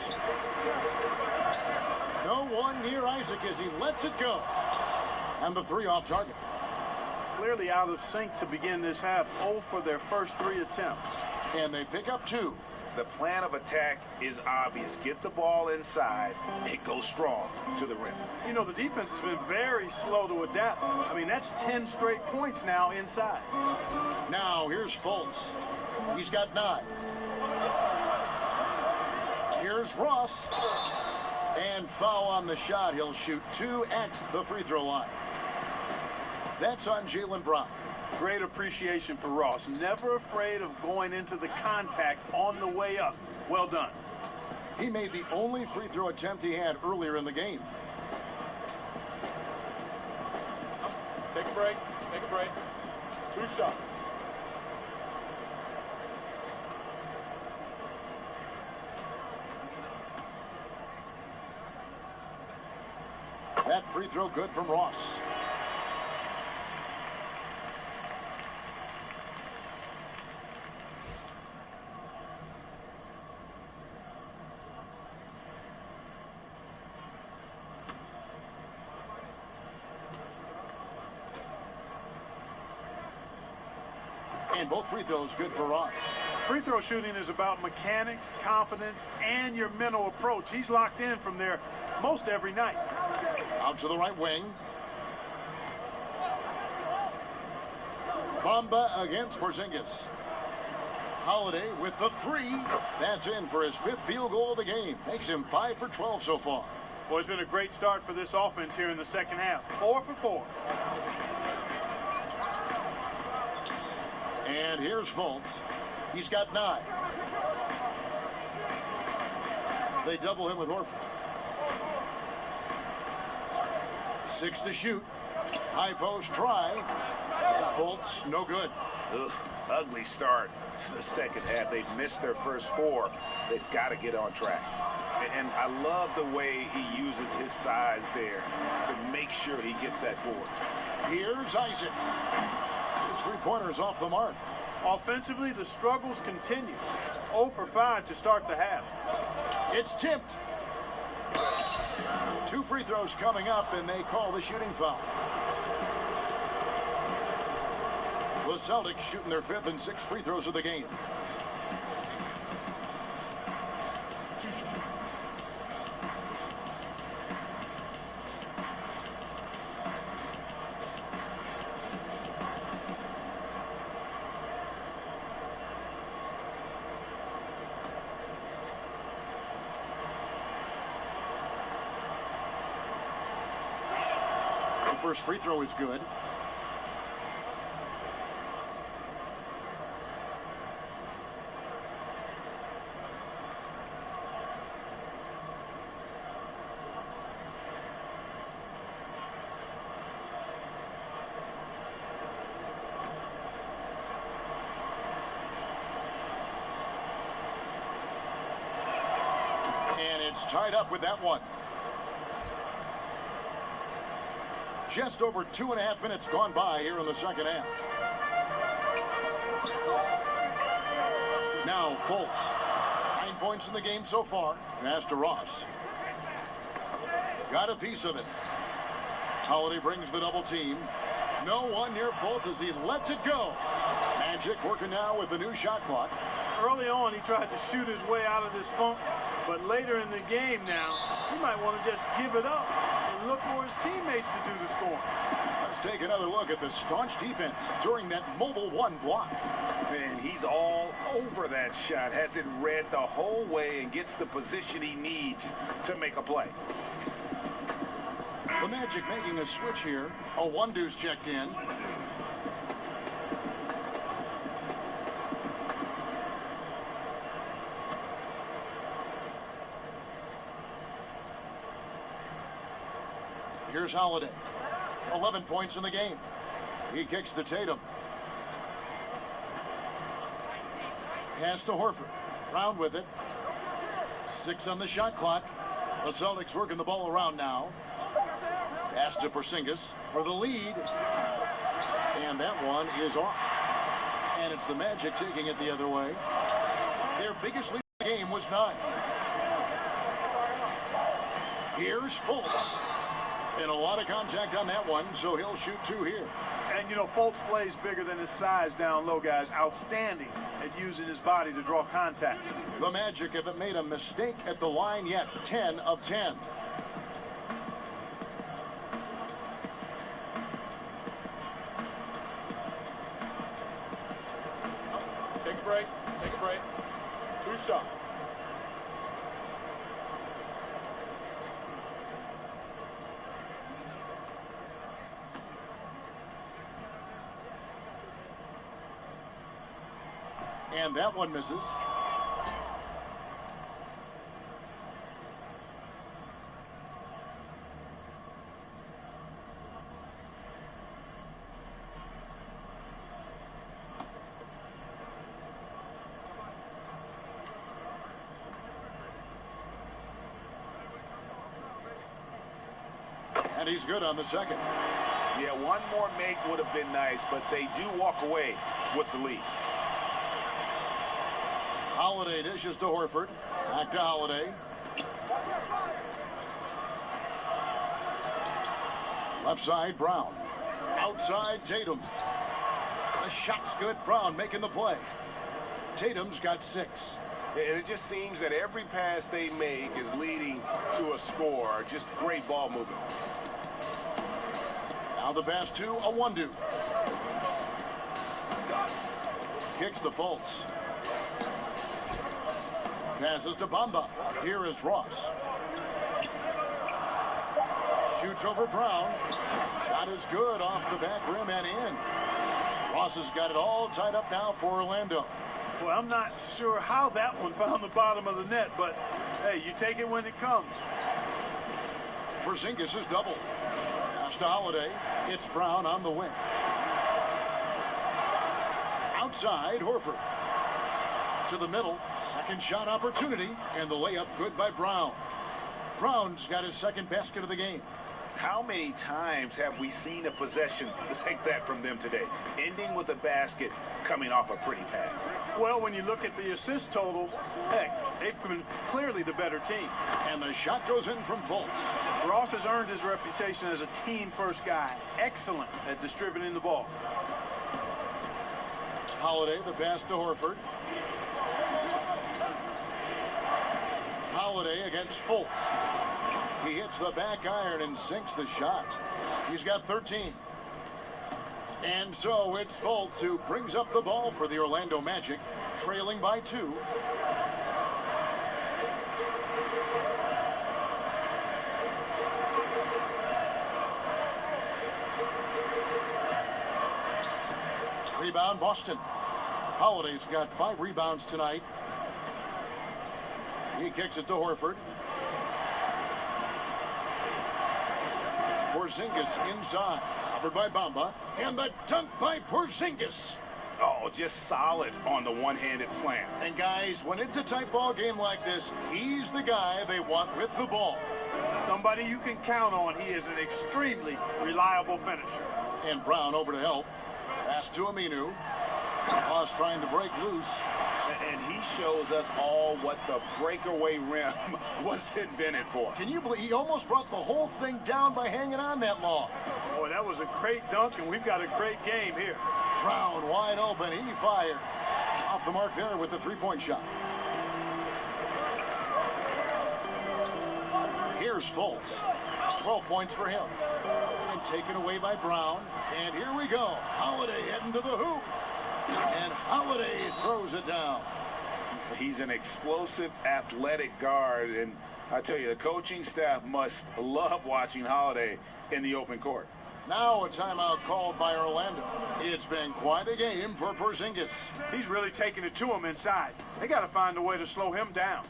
No one near Isaac as he lets it go. And the 3 off target. Clearly out of sync to begin this half. 0 for their first 3 attempts. And they pick up 2. The plan of attack is obvious. Get the ball inside. It goes strong to the rim. You know, the defense has been very slow to adapt. I mean, that's 10 straight points now inside. Now here's Fultz. He's got 9. Here's Ross. And foul on the shot. He'll shoot 2 at the free throw line. That's on Jaylen Brown. Great appreciation for Ross. Never afraid of going into the contact on the way up. Well done. He made the only free throw attempt he had earlier in the game. Take a break. Take a break. 2 shots. That free throw good from Ross. And both free throws good for Ross. Free throw shooting is about mechanics, confidence, and your mental approach. He's locked in from there most every night. Out to the right wing. Bamba against Porzingis. Holiday with the 3. That's in for his 5th field goal of the game. Makes him 5 for 12 so far. Well, it's been a great start for this offense here in the second half. 4 for 4. And here's Fultz. He's got 9. They double him with Horford. 6 to shoot. High post try. Fultz, no good. Ugh, ugly start to the second half. They've missed their first 4. They've got to get on track. And I love the way he uses his size there to make sure he gets that board. Here's Isaac. His 3-pointer's off the mark. Offensively, the struggles continue. 0 for 5 to start the half. It's tipped. 2 free throws coming up, and they call the shooting foul. The Celtics shooting their 5th and 6th free throws of the game. The first free throw is good. And it's tied up with that one. Just over 2.5 minutes gone by here in the second half. Now Fultz. 9 points in the game so far. Pass to Ross. Got a piece of it. Holiday brings the double team. No one near Fultz as he lets it go. Magic working now with the new shot clock. Early on, he tried to shoot his way out of this funk, but later in the game now, he might want to just give it up and look for his teammates to do the scoring. Let's take another look at the staunch defense during that mobile one block. Man, he's all over that shot. Has it read the whole way and gets the position he needs to make a play. The Magic making a switch here. A one-deuce checked in. Here's Holiday. 11 points in the game. He kicks to Tatum. Pass to Horford. Brown with it. 6 on the shot clock. The Celtics working the ball around now. Pass to Porzingis for the lead. And that one is off. And it's the Magic taking it the other way. Their biggest lead in the game was 9. Here's Fultz. And a lot of contact on that one, so he'll shoot 2 here. And, you know, Fultz plays bigger than his size down low, guys. Outstanding at using his body to draw contact. The Magic haven't made a mistake at the line yet. 10 of 10. Take a break. Take a break. 2 shots. And that one misses. And he's good on the second. Yeah, one more make would have been nice, but they do walk away with the lead. Holiday dishes to Horford. Back to Holiday. Left side, Brown. Outside, Tatum. The shot's good. Brown making the play. Tatum's got 6. And it just seems that every pass they make is leading to a score. Just great ball movement. Now the pass to a one-do. Kicks to Fultz. Passes to Bamba. Here is Ross. Shoots over Brown. Shot is good off the back rim and in. Ross has got it all tied up now for Orlando. Well, I'm not sure how that one found the bottom of the net, but hey, you take it when it comes. Porzingis is double. Pass to Holiday. It's Brown on the wing. Outside, Horford. To the middle. Second shot opportunity. And the layup good by Brown. Brown's got his second basket of the game. How many times have we seen a possession like that from them today? Ending with a basket, coming off a pretty pass. Well, when you look at the assist totals, heck, they've been clearly the better team. And the shot goes in from Fultz. Ross has earned his reputation as a team-first guy. Excellent at distributing the ball. Holiday, the pass to Horford. Holiday against Fultz. He hits the back iron and sinks the shot. He's got 13. And so it's Fultz who brings up the ball for the Orlando Magic, trailing by 2. Rebound, Boston. Holiday's got 5 rebounds tonight. He kicks it to Horford. Porzingis inside. Covered by Bamba. And the dunk by Porzingis. Oh, just solid on the one-handed slam. And guys, when it's a tight ball game like this, he's the guy they want with the ball. Somebody you can count on. He is an extremely reliable finisher. And Brown over to help. Pass to Aminu. Boss trying to break loose. And he shows us all what the breakaway rim was invented for. Can you believe he almost brought the whole thing down by hanging on that long? Boy, that was a great dunk, and we've got a great game here. Brown wide open. He fired. Off the mark there with the three-point shot. Here's Fultz. 12 points for him. And taken away by Brown. And here we go. Holiday heading to the hoop. And Holiday throws it down. He's an explosive, athletic guard. And I tell you, the coaching staff must love watching Holiday in the open court. Now a timeout called by Orlando. It's been quite a game for Porzingis. He's really taking it to him inside. They got to find a way to slow him down.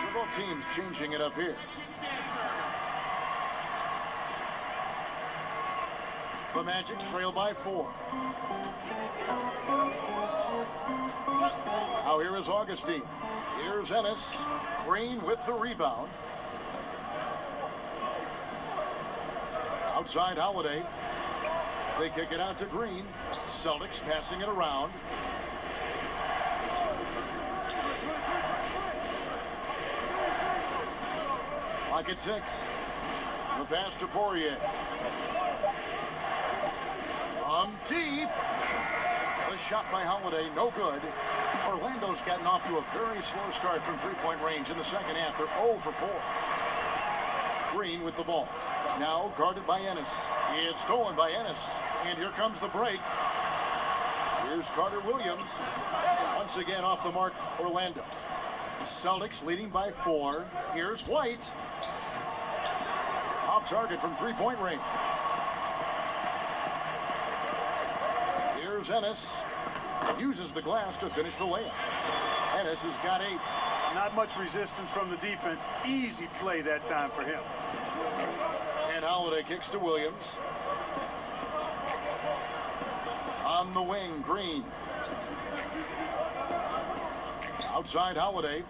Several teams changing it up here. The Magic trail by 4. Now here is Augustine. Here's Ennis. Green with the rebound. Outside Holiday. They kick it out to Green. Celtics passing it around. Clock at 6. The pass to Poirier. From deep. The shot by Holiday, no good. Orlando's gotten off to a very slow start from three-point range in the second half. They're 0 for 4. Green with the ball. Now guarded by Ennis. It's stolen by Ennis. And here comes the break. Here's Carter Williams. Once again off the mark, Orlando. Celtics leading by 4. Here's White. Off target from three-point range. Here's Ennis. Uses the glass to finish the layup. Ennis has got 8. Not much resistance from the defense. Easy play that time for him. And Holiday kicks to Williams. On the wing, Green. Outside Holiday.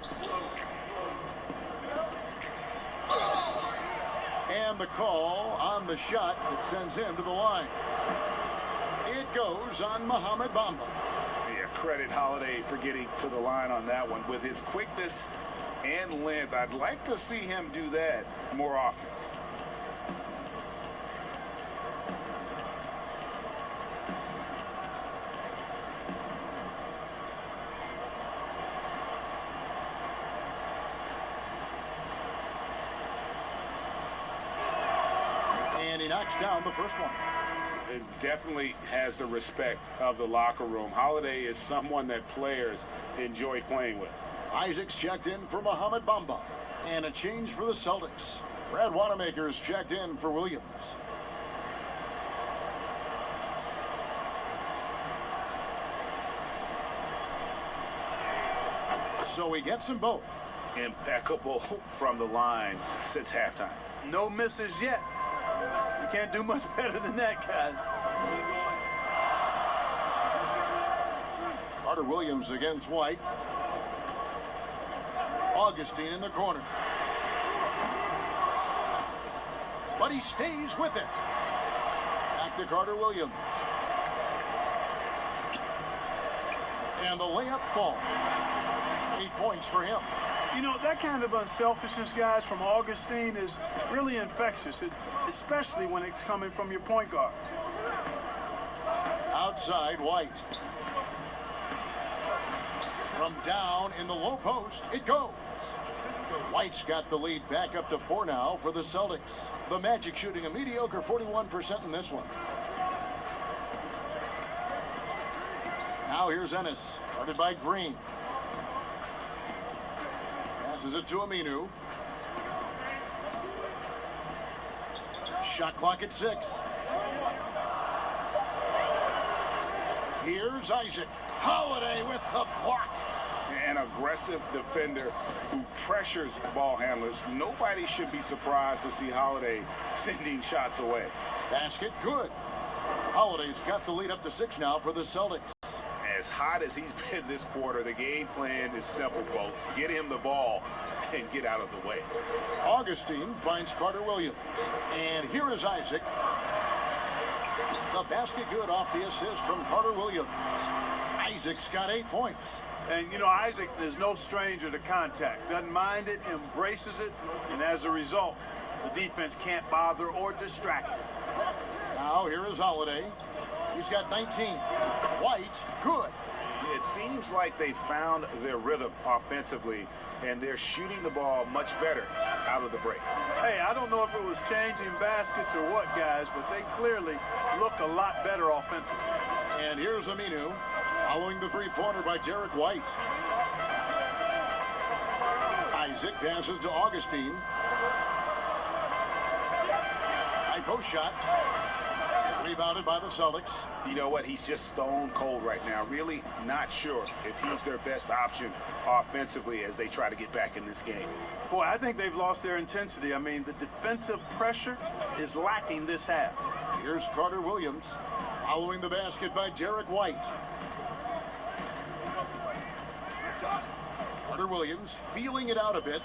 And the call on the shot that sends him to the line. It goes on Mohamed Bamba. Yeah, credit Holiday for getting to the line on that one. With his quickness and length, I'd like to see him do that more often. And he knocks down the first one. It definitely has the respect of the locker room. Holiday is someone that players enjoy playing with. Isaacs checked in for Mohamed Bamba. And a change for the Celtics. Brad Wanamaker's checked in for Williams. So he gets them both. Impeccable from the line since halftime. No misses yet. You can't do much better than that, guys. Carter Williams against White. Augustine in the corner. But he stays with it. Back to Carter Williams. And the layup falls. 8 points for him. You know, that kind of unselfishness, guys, from Augustine is really infectious, especially when it's coming from your point guard. Outside, White. From down in the low post, it goes. White's got the lead back up to 4 now for the Celtics. The Magic shooting a mediocre 41% in this one. Now here's Ennis, guarded by Green. Passes it to Aminu. Shot clock at 6. Here's Isaac. Holiday with the block. An aggressive defender who pressures ball handlers. Nobody should be surprised to see Holiday sending shots away. Basket good. Holiday's got the lead up to 6 now for the Celtics. As hot as he's been this quarter, the game plan is simple, folks. Get him the ball and get out of the way. Augustine finds Carter Williams. And here is Isaac. The basket good off the assist from Carter Williams. Isaac's got 8 points. And, you know, Isaac is no stranger to contact. Doesn't mind it, embraces it, and as a result, the defense can't bother or distract him. Now here is Holiday. He's got 19. White, good. It seems like they found their rhythm offensively, and they're shooting the ball much better out of the break. Hey, I don't know if it was changing baskets or what, guys, but they clearly look a lot better offensively. And here's Aminu, following the three-pointer by Derek White. Isaac passes to Augustine. High post shot. Rebounded by the Celtics. You know what? He's just stone cold right now. Really not sure if he's their best option offensively as they try to get back in this game. Boy, I think they've lost their intensity. I mean, the defensive pressure is lacking this half. Here's Carter Williams, following the basket by Derek White. Carter Williams feeling it out a bit.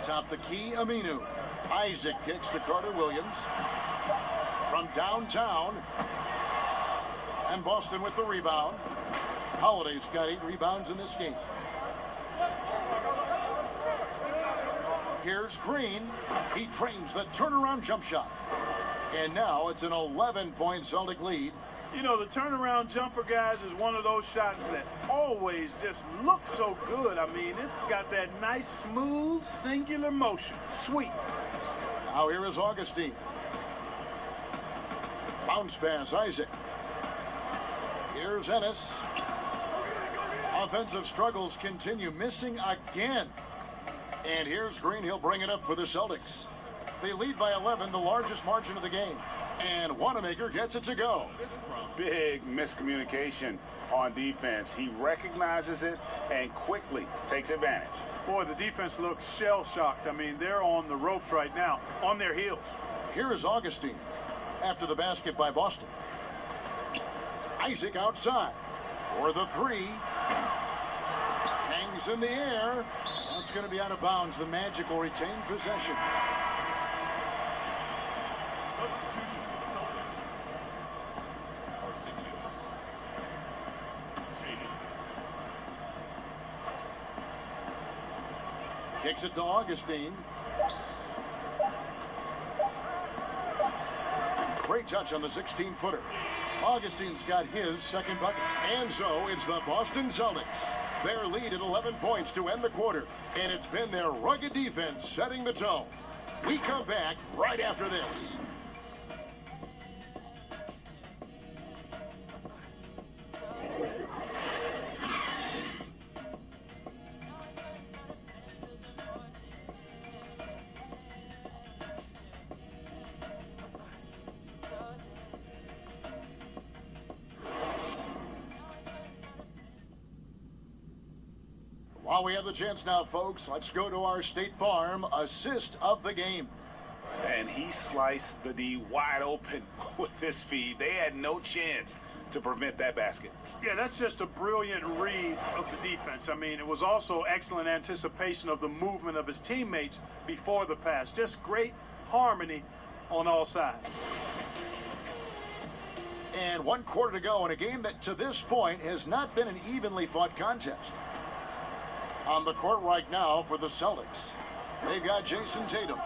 Top the key, Aminu. Isaac kicks to Carter Williams from downtown. And Boston with the rebound. Holiday's got 8 rebounds in this game. Here's Green. He trains the turnaround jump shot. And now it's an 11-point Celtic lead. You know, the turnaround jumper, guys, is one of those shots that always just looks so good. I mean, it's got that nice, smooth, singular motion. Sweet. Now here is Augustine. Bounce pass, Isaac. Here's Ennis. Offensive struggles continue, missing again. And here's Green. He'll bring it up for the Celtics. They lead by 11, the largest margin of the game. And Wanamaker gets it to go. Big miscommunication on defense. He recognizes it and quickly takes advantage. Boy, the defense looks shell-shocked. I mean, they're on the ropes right now, on their heels. Here is Augustine after the basket by Boston. Isaac outside for the 3. Hangs in the air. That's going to be out of bounds. The Magic will retain possession. Kicks it to Augustine. Great touch on the 16-footer. Augustine's got his second bucket. And so it's the Boston Celtics. Their lead at 11 points to end the quarter. And it's been their rugged defense setting the tone. We come back right after this. While we have the chance now, folks, let's go to our State Farm assist of the game. And he sliced the D wide open with this feed. They had no chance to prevent that basket. Yeah, that's just a brilliant read of the defense. I mean, it was also excellent anticipation of the movement of his teammates before the pass. Just great harmony on all sides. And 1 quarter to go in a game that to this point has not been an evenly fought contest. On the court right now for the Celtics, they've got Jason Tatum.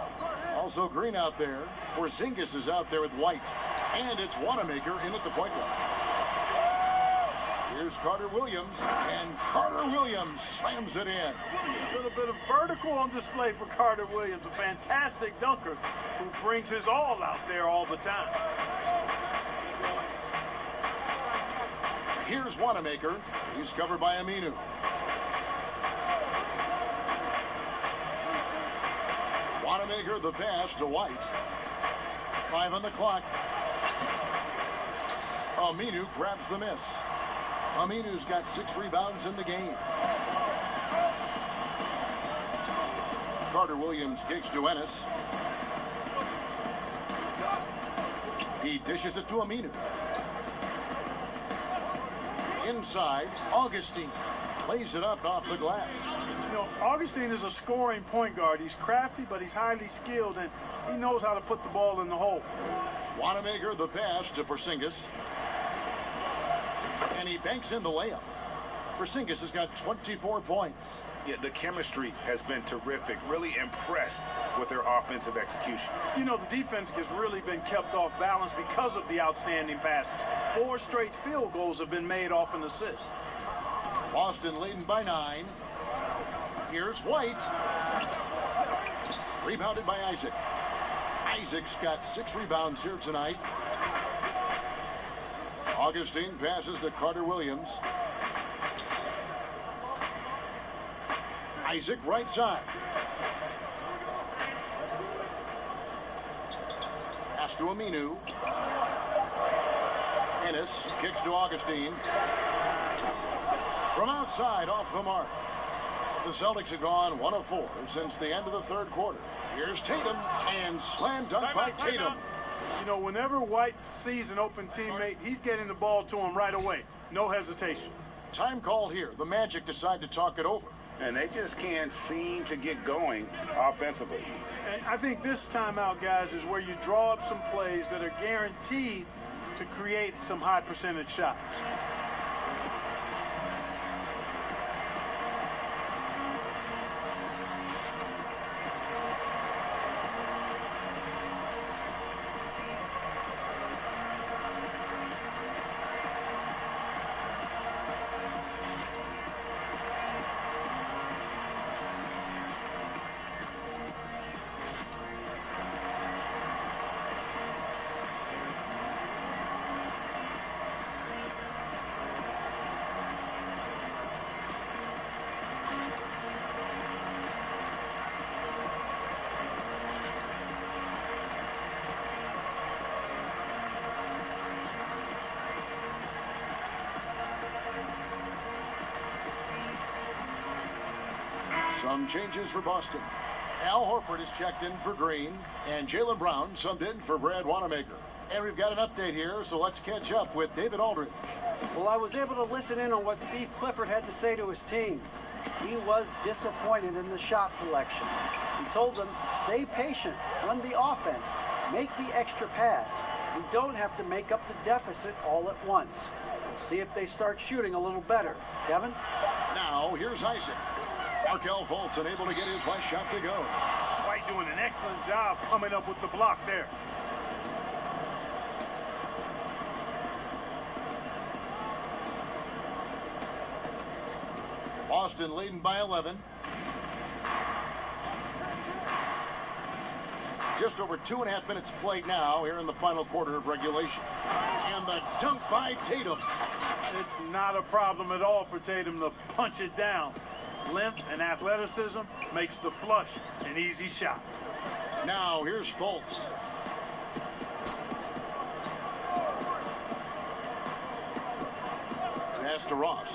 Also Green out there. Porzingis is out there with White. And it's Wanamaker in at the point guard. Here's Carter Williams, and Carter Williams slams it in. A little bit of vertical on display for Carter Williams, a fantastic dunker who brings his all out there all the time. Here's Wanamaker. He's covered by Aminu. Wanamaker the pass to White. 5 on the clock. Aminu grabs the miss. Aminu's got 6 rebounds in the game. Carter Williams kicks to Ennis. He dishes it to Aminu. Inside, Augustine plays it up off the glass. You know, Augustine is a scoring point guard. He's crafty, but he's highly skilled, and he knows how to put the ball in the hole. Wanamaker the pass to Porzingis. And he banks in the layup. Porzingis has got 24 points. Yeah, the chemistry has been terrific. Really impressed with their offensive execution. You know, the defense has really been kept off balance because of the outstanding passing. 4 straight field goals have been made off an assist. Boston leading by 9. Here's White. Rebounded by Isaac. Isaac's got 6 rebounds here tonight. Augustine passes to Carter Williams. Isaac right side. Pass to Aminu. Ennis kicks to Augustine. From outside, off the mark. The Celtics have gone 1 of 4 since the end of the 3rd quarter. Here's Tatum, and slam dunk by Tatum. You know, whenever White sees an open teammate, he's getting the ball to him right away. No hesitation. Time called here. The Magic decide to talk it over. And they just can't seem to get going offensively. And I think this timeout, guys, is where you draw up some plays that are guaranteed to create some high percentage shots. Some changes for Boston. Al Horford is checked in for Green, and Jaylen Brown subbed in for Brad Wanamaker. And we've got an update here, so let's catch up with David Aldridge. Well, I was able to listen in on what Steve Clifford had to say to his team. He was disappointed in the shot selection. He told them, stay patient, run the offense, make the extra pass. We don't have to make up the deficit all at once. We'll see if they start shooting a little better. Kevin? Now, here's Isaac. Markelle Fultz unable to get his last shot to go. White doing an excellent job coming up with the block there. Boston leading by 11. Just over 2.5 minutes played now here in the final quarter of regulation. And the dunk by Tatum. It's not a problem at all for Tatum to punch it down. Length and athleticism makes the flush an easy shot. Now here's Fultz. Pass to Ross.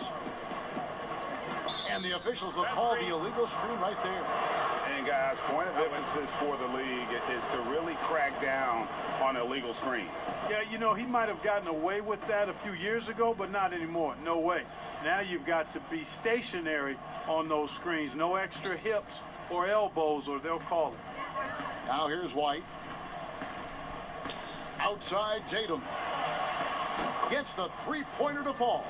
And the officials will call the illegal screen right there. And guys, point of emphasis for the league is to really crack down on illegal screens. Yeah, you know, he might have gotten away with that a few years ago, but not anymore. No way. Now you've got to be stationary on those screens. No extra hips or elbows, or they'll call it. Now here's White. Outside Tatum. gets the three-pointer to fall.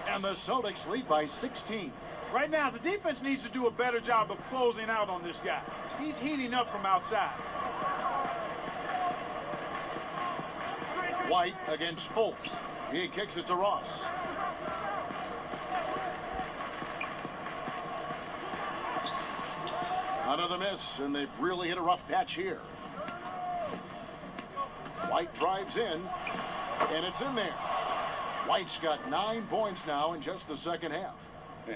And the Celtics lead by 16. Right now, the defense needs to do a better job of closing out on this guy. He's heating up from outside. White against Fultz. He kicks it to Ross. Another miss, and they've really hit a rough patch here. White drives in, and it's in there. White's got 9 points now in just the second half.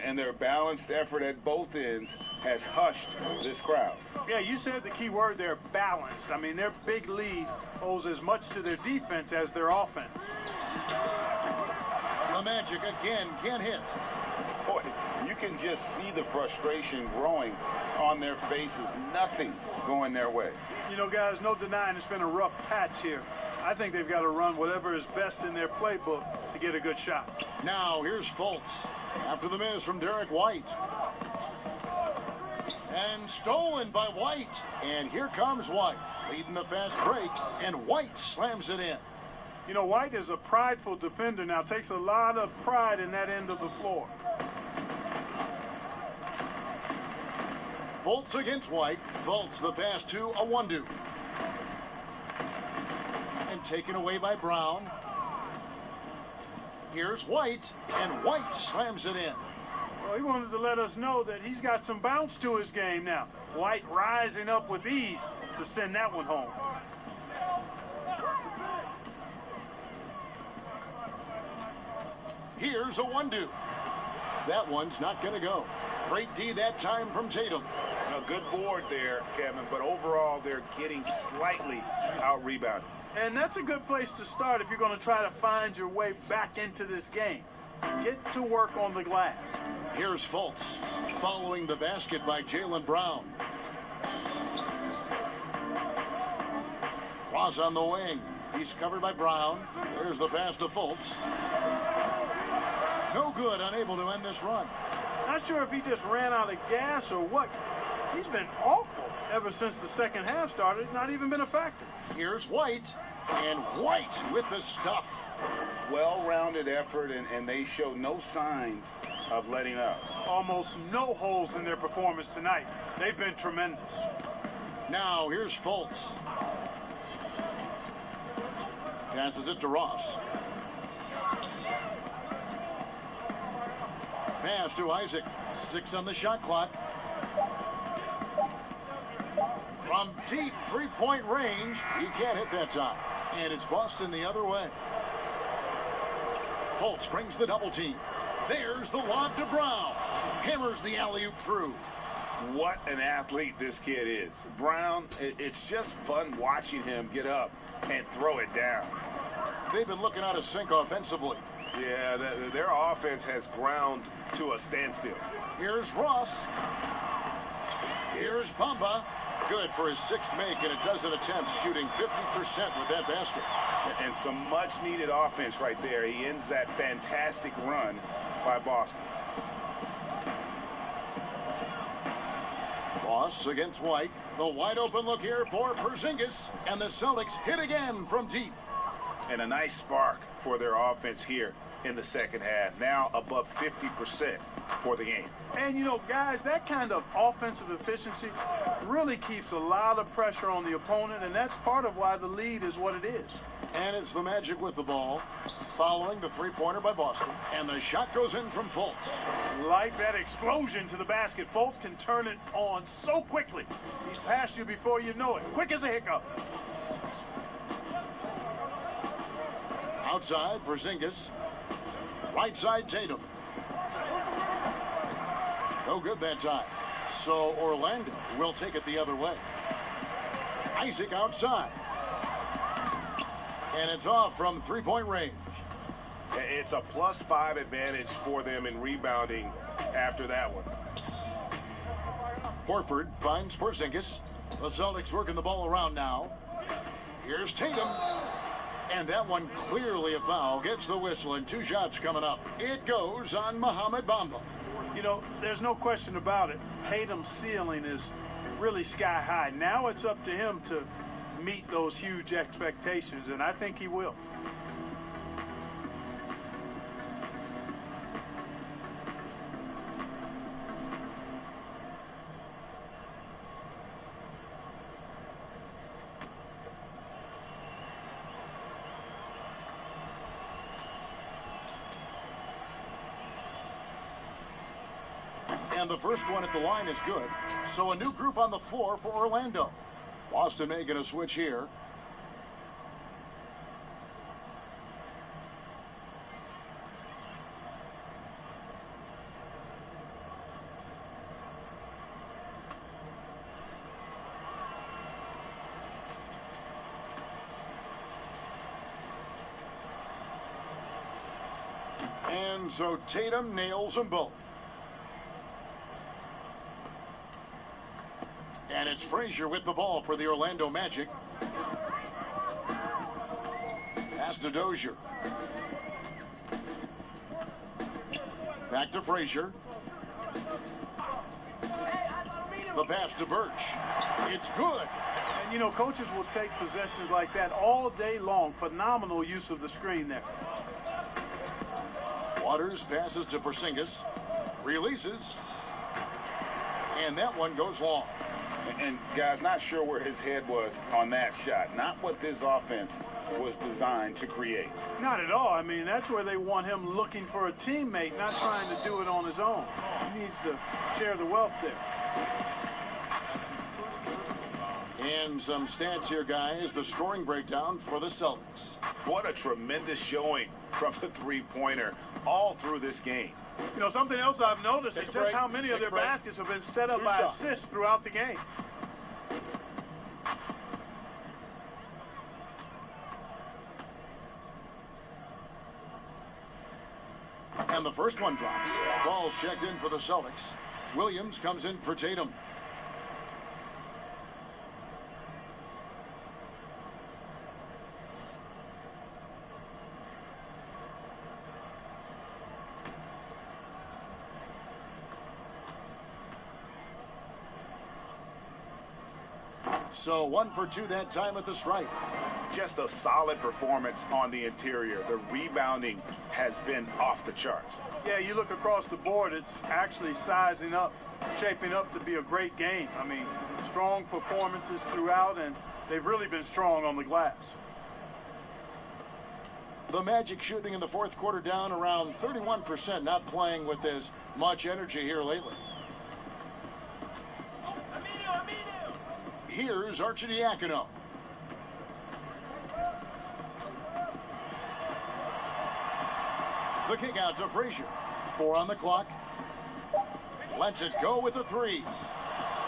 And their balanced effort at both ends has hushed this crowd. Yeah, you said the key word there, balanced. I mean, their big lead owes as much to their defense as their offense. The Magic again can't hit. Boy, you can just see the frustration growing on their faces. Nothing going their way. You know, guys, no denying it's been a rough patch here. I think they've got to run whatever is best in their playbook to get a good shot. Now here's Fultz after the miss from Derek White. And stolen by White. And here comes White, leading the fast break, and White slams it in. You know, White is a prideful defender now, takes a lot of pride in that end of the floor. Fultz against White. Fultz the pass to a one-do. And taken away by Brown. Here's White, and White slams it in. Well, he wanted to let us know that he's got some bounce to his game now. White rising up with ease to send that one home. Here's a one-do. That one's not going to go. Great D that time from Tatum. A good board there, Kevin, but overall they're getting slightly out-rebounded. And that's a good place to start if you're going to try to find your way back into this game. Get to work on the glass. Here's Fultz, following the basket by Jaylen Brown. Ross on the wing. He's covered by Brown. There's the pass to Fultz. No good, unable to end this run. Not sure if he just ran out of gas or what. He's been awful ever since the second half started. Not even been a factor. Here's White, and White with the stuff. Well-rounded effort, and they show no signs of letting up. Almost no holes in their performance tonight. They've been tremendous. Now here's Fultz. Passes it to Ross. Pass to Isaac. 6 on the shot clock. From deep three-point range, he can't hit that time. And it's Boston the other way. Fultz brings the double team. There's the lob to Brown. Hammers the alley-oop through. What an athlete this kid is. Brown, it's just fun watching him get up and throw it down. They've been looking out of sync offensively. Yeah, their offense has ground to a standstill. Here's Ross. Here's Bamba. Good for his 6th make and a dozen attempts, shooting 50% with that basket. And some much-needed offense right there. He ends that fantastic run by Boston. Boss against White. The wide-open look here for Porzingis. And the Celtics hit again from deep. And a nice spark for their offense here in the second half. Now above 50% for the game. And, you know, guys, that kind of offensive efficiency really keeps a lot of pressure on the opponent, and that's part of why the lead is what it is. And it's the Magic with the ball, following the three-pointer by Boston. And the shot goes in from Fultz. Like that explosion to the basket. Fultz can turn it on so quickly. He's past you before you know it. Quick as a hiccup. Outside, Porzingis. Right side, Tatum. No good that time. So Orlando will take it the other way. Isaac outside. And it's off from three-point range. It's a +5 advantage for them in rebounding after that one. Horford finds Porzingis. The Celtics working the ball around now. Here's Tatum. And that one clearly a foul. Gets the whistle and 2 shots coming up. It goes on Mohamed Bamba. You know, there's no question about it. Tatum's ceiling is really sky high. Now it's up to him to meet those huge expectations, and I think he will. And the first one at the line is good. So a new group on the floor for Orlando. Boston making a switch here. And so Tatum nails them both. And it's Frazier with the ball for the Orlando Magic. Pass to Dozier. Back to Frazier. The pass to Birch. It's good. And, you know, coaches will take possessions like that all day long. Phenomenal use of the screen there. Waters passes to Porzingis. Releases. And that one goes long. And guys, not sure where his head was on that shot. Not what this offense was designed to create. Not at all. I mean, that's where they want him looking for a teammate, not trying to do it on his own. He needs to share the wealth there. And some stats here, guys. The scoring breakdown for the Celtics. What a tremendous showing from the three-pointer all through this game. You know, something else I've noticed is just how many of their baskets have been set up by assists throughout the game. And the first one drops. Ball's checked in for the Celtics. Williams comes in for Tatum. So 1 for 2 that time at the stripe. Just a solid performance on the interior. The rebounding has been off the charts. Yeah, you look across the board, it's actually sizing up, shaping up to be a great game. I mean, strong performances throughout, and they've really been strong on the glass. The Magic shooting in the fourth quarter down around 31%, not playing with as much energy here lately. Here's Arcidiacono. The kick out to Frazier. 4 on the clock. Lets it go with a 3.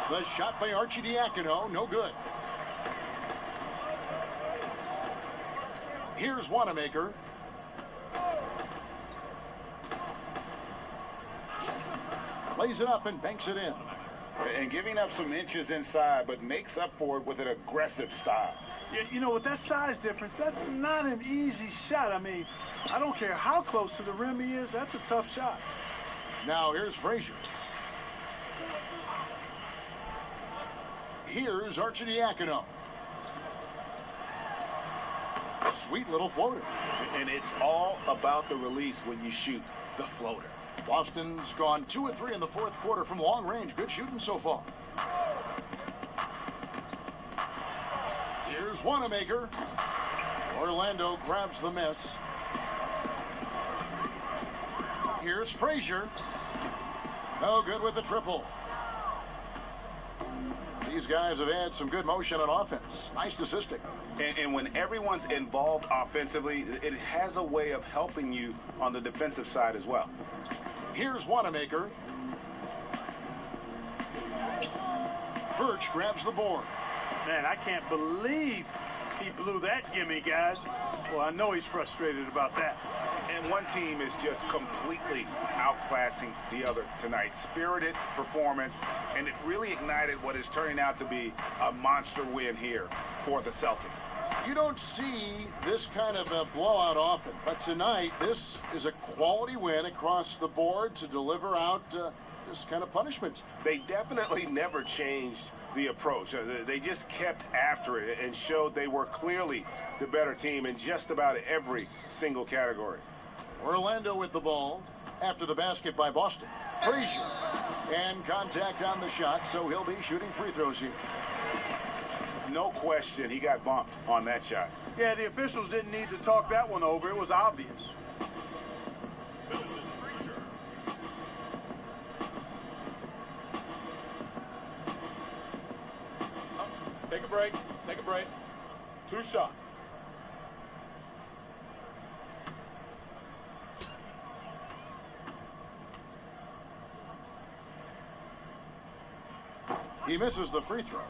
The shot by Arcidiacono, no good. Here's Wanamaker. Lays it up and banks it in. And giving up some inches inside, but makes up for it with an aggressive style. Yeah, you know, with that size difference, that's not an easy shot. I mean, I don't care how close to the rim he is, that's a tough shot. Now here's Frazier. Here's Arcidiacono. Sweet little floater. And it's all about the release when you shoot the floater. Boston's gone 2 of 3 in the fourth quarter from long range. Good shooting so far. Here's Wanamaker. Orlando grabs the miss. Here's Frazier. No good with the triple. These guys have had some good motion on offense. Nice assisting. And when everyone's involved offensively, it has a way of helping you on the defensive side as well. Here's Wanamaker. Birch grabs the board. Man, I can't believe he blew that gimme, guys. Well, I know he's frustrated about that. And one team is just completely outclassing the other tonight. Spirited performance, and it really ignited what is turning out to be a monster win here for the Celtics. You don't see this kind of a blowout often, but tonight this is a quality win across the board to deliver out this kind of punishment. They definitely never changed the approach. They just kept after it and showed they were clearly the better team in just about every single category. Orlando with the ball after the basket by Boston. Frazier. And contact on the shot, so he'll be shooting free throws here. No question, he got bumped on that shot. Yeah, the officials didn't need to talk that one over. It was obvious. a break. Take a break. 2 shots. He misses the free throw.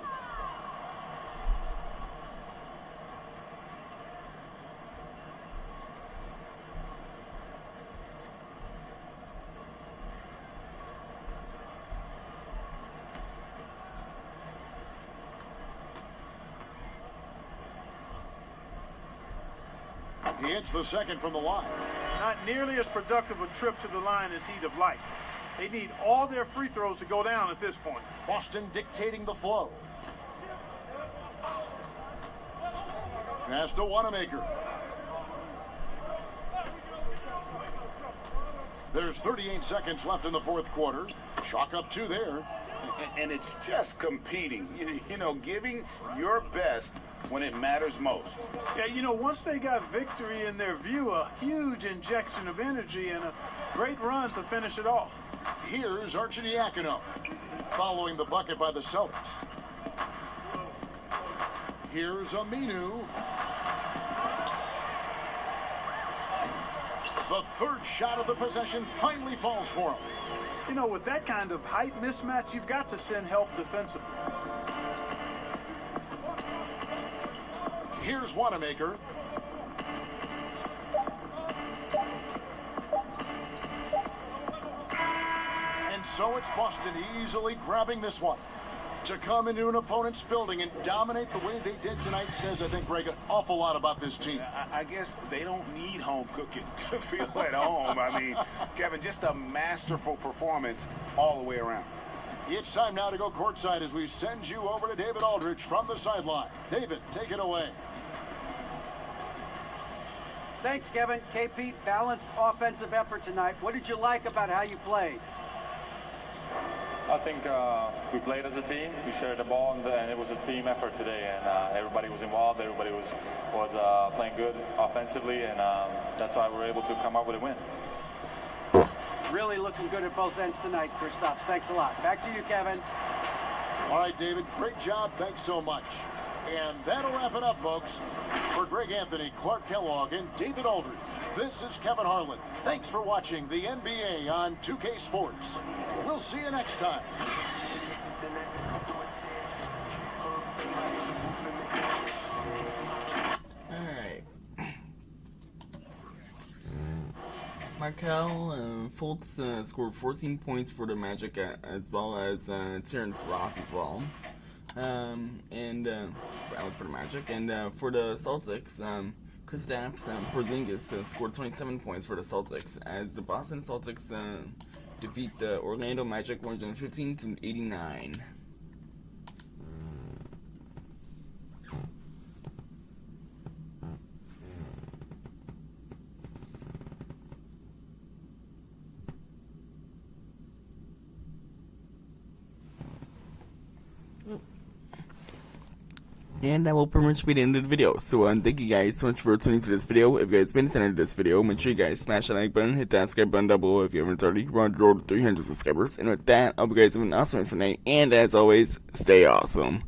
He hits the second from the line. Not nearly as productive a trip to the line as he'd have liked. They need all their free throws to go down at this point. Boston dictating the flow. Pass to Wanamaker. There's 38 seconds left in the fourth quarter. Chalk up 2 there. And it's just competing, you know, giving your best when it matters most. Yeah, you know, once they got victory in their view, a huge injection of energy and a great run to finish it off. Here's Arcidiacono, following the bucket by the Celtics. Here's Aminu. The third shot of the possession finally falls for him. You know, with that kind of height mismatch, you've got to send help defensively. Here's Wanamaker. And so it's Boston easily grabbing this one. To come into an opponent's building and dominate the way they did tonight says, I think, Greg, an awful lot about this team. I guess they don't need home cooking to feel at home. I mean, Kevin, just a masterful performance all the way around. It's time now to go courtside as we send you over to David Aldridge from the sideline. David, take it away. Thanks, Kevin. KP, balanced offensive effort tonight. What did you like about how you played? I think we played as a team. We shared the ball, and it was a team effort today. And everybody was involved. Everybody was playing good offensively, and that's why we were able to come up with a win. Really looking good at both ends tonight, Kristaps. Thanks a lot. Back to you, Kevin. All right, David. Great job. Thanks so much. And that'll wrap it up, folks. For Greg Anthony, Clark Kellogg, and David Aldridge, this is Kevin Harlan. Thanks for watching the NBA on 2K Sports. We'll see you next time. Alright. Markel Fultz scored 14 points for the Magic, as well as Terrence Ross as well. That was for the Magic. And for the Celtics, Kristaps Porzingis scored 27 points for the Celtics, as the Boston Celtics defeat the Orlando Magic 115-89. And that will pretty much be the end of the video. So thank you guys so much for tuning to this video. If you guys been to this video, make sure you guys smash that like button, hit that subscribe button down below if you haven't already. We're on the road to 300 subscribers. And with that, I hope you guys have an awesome night tonight. And as always, stay awesome.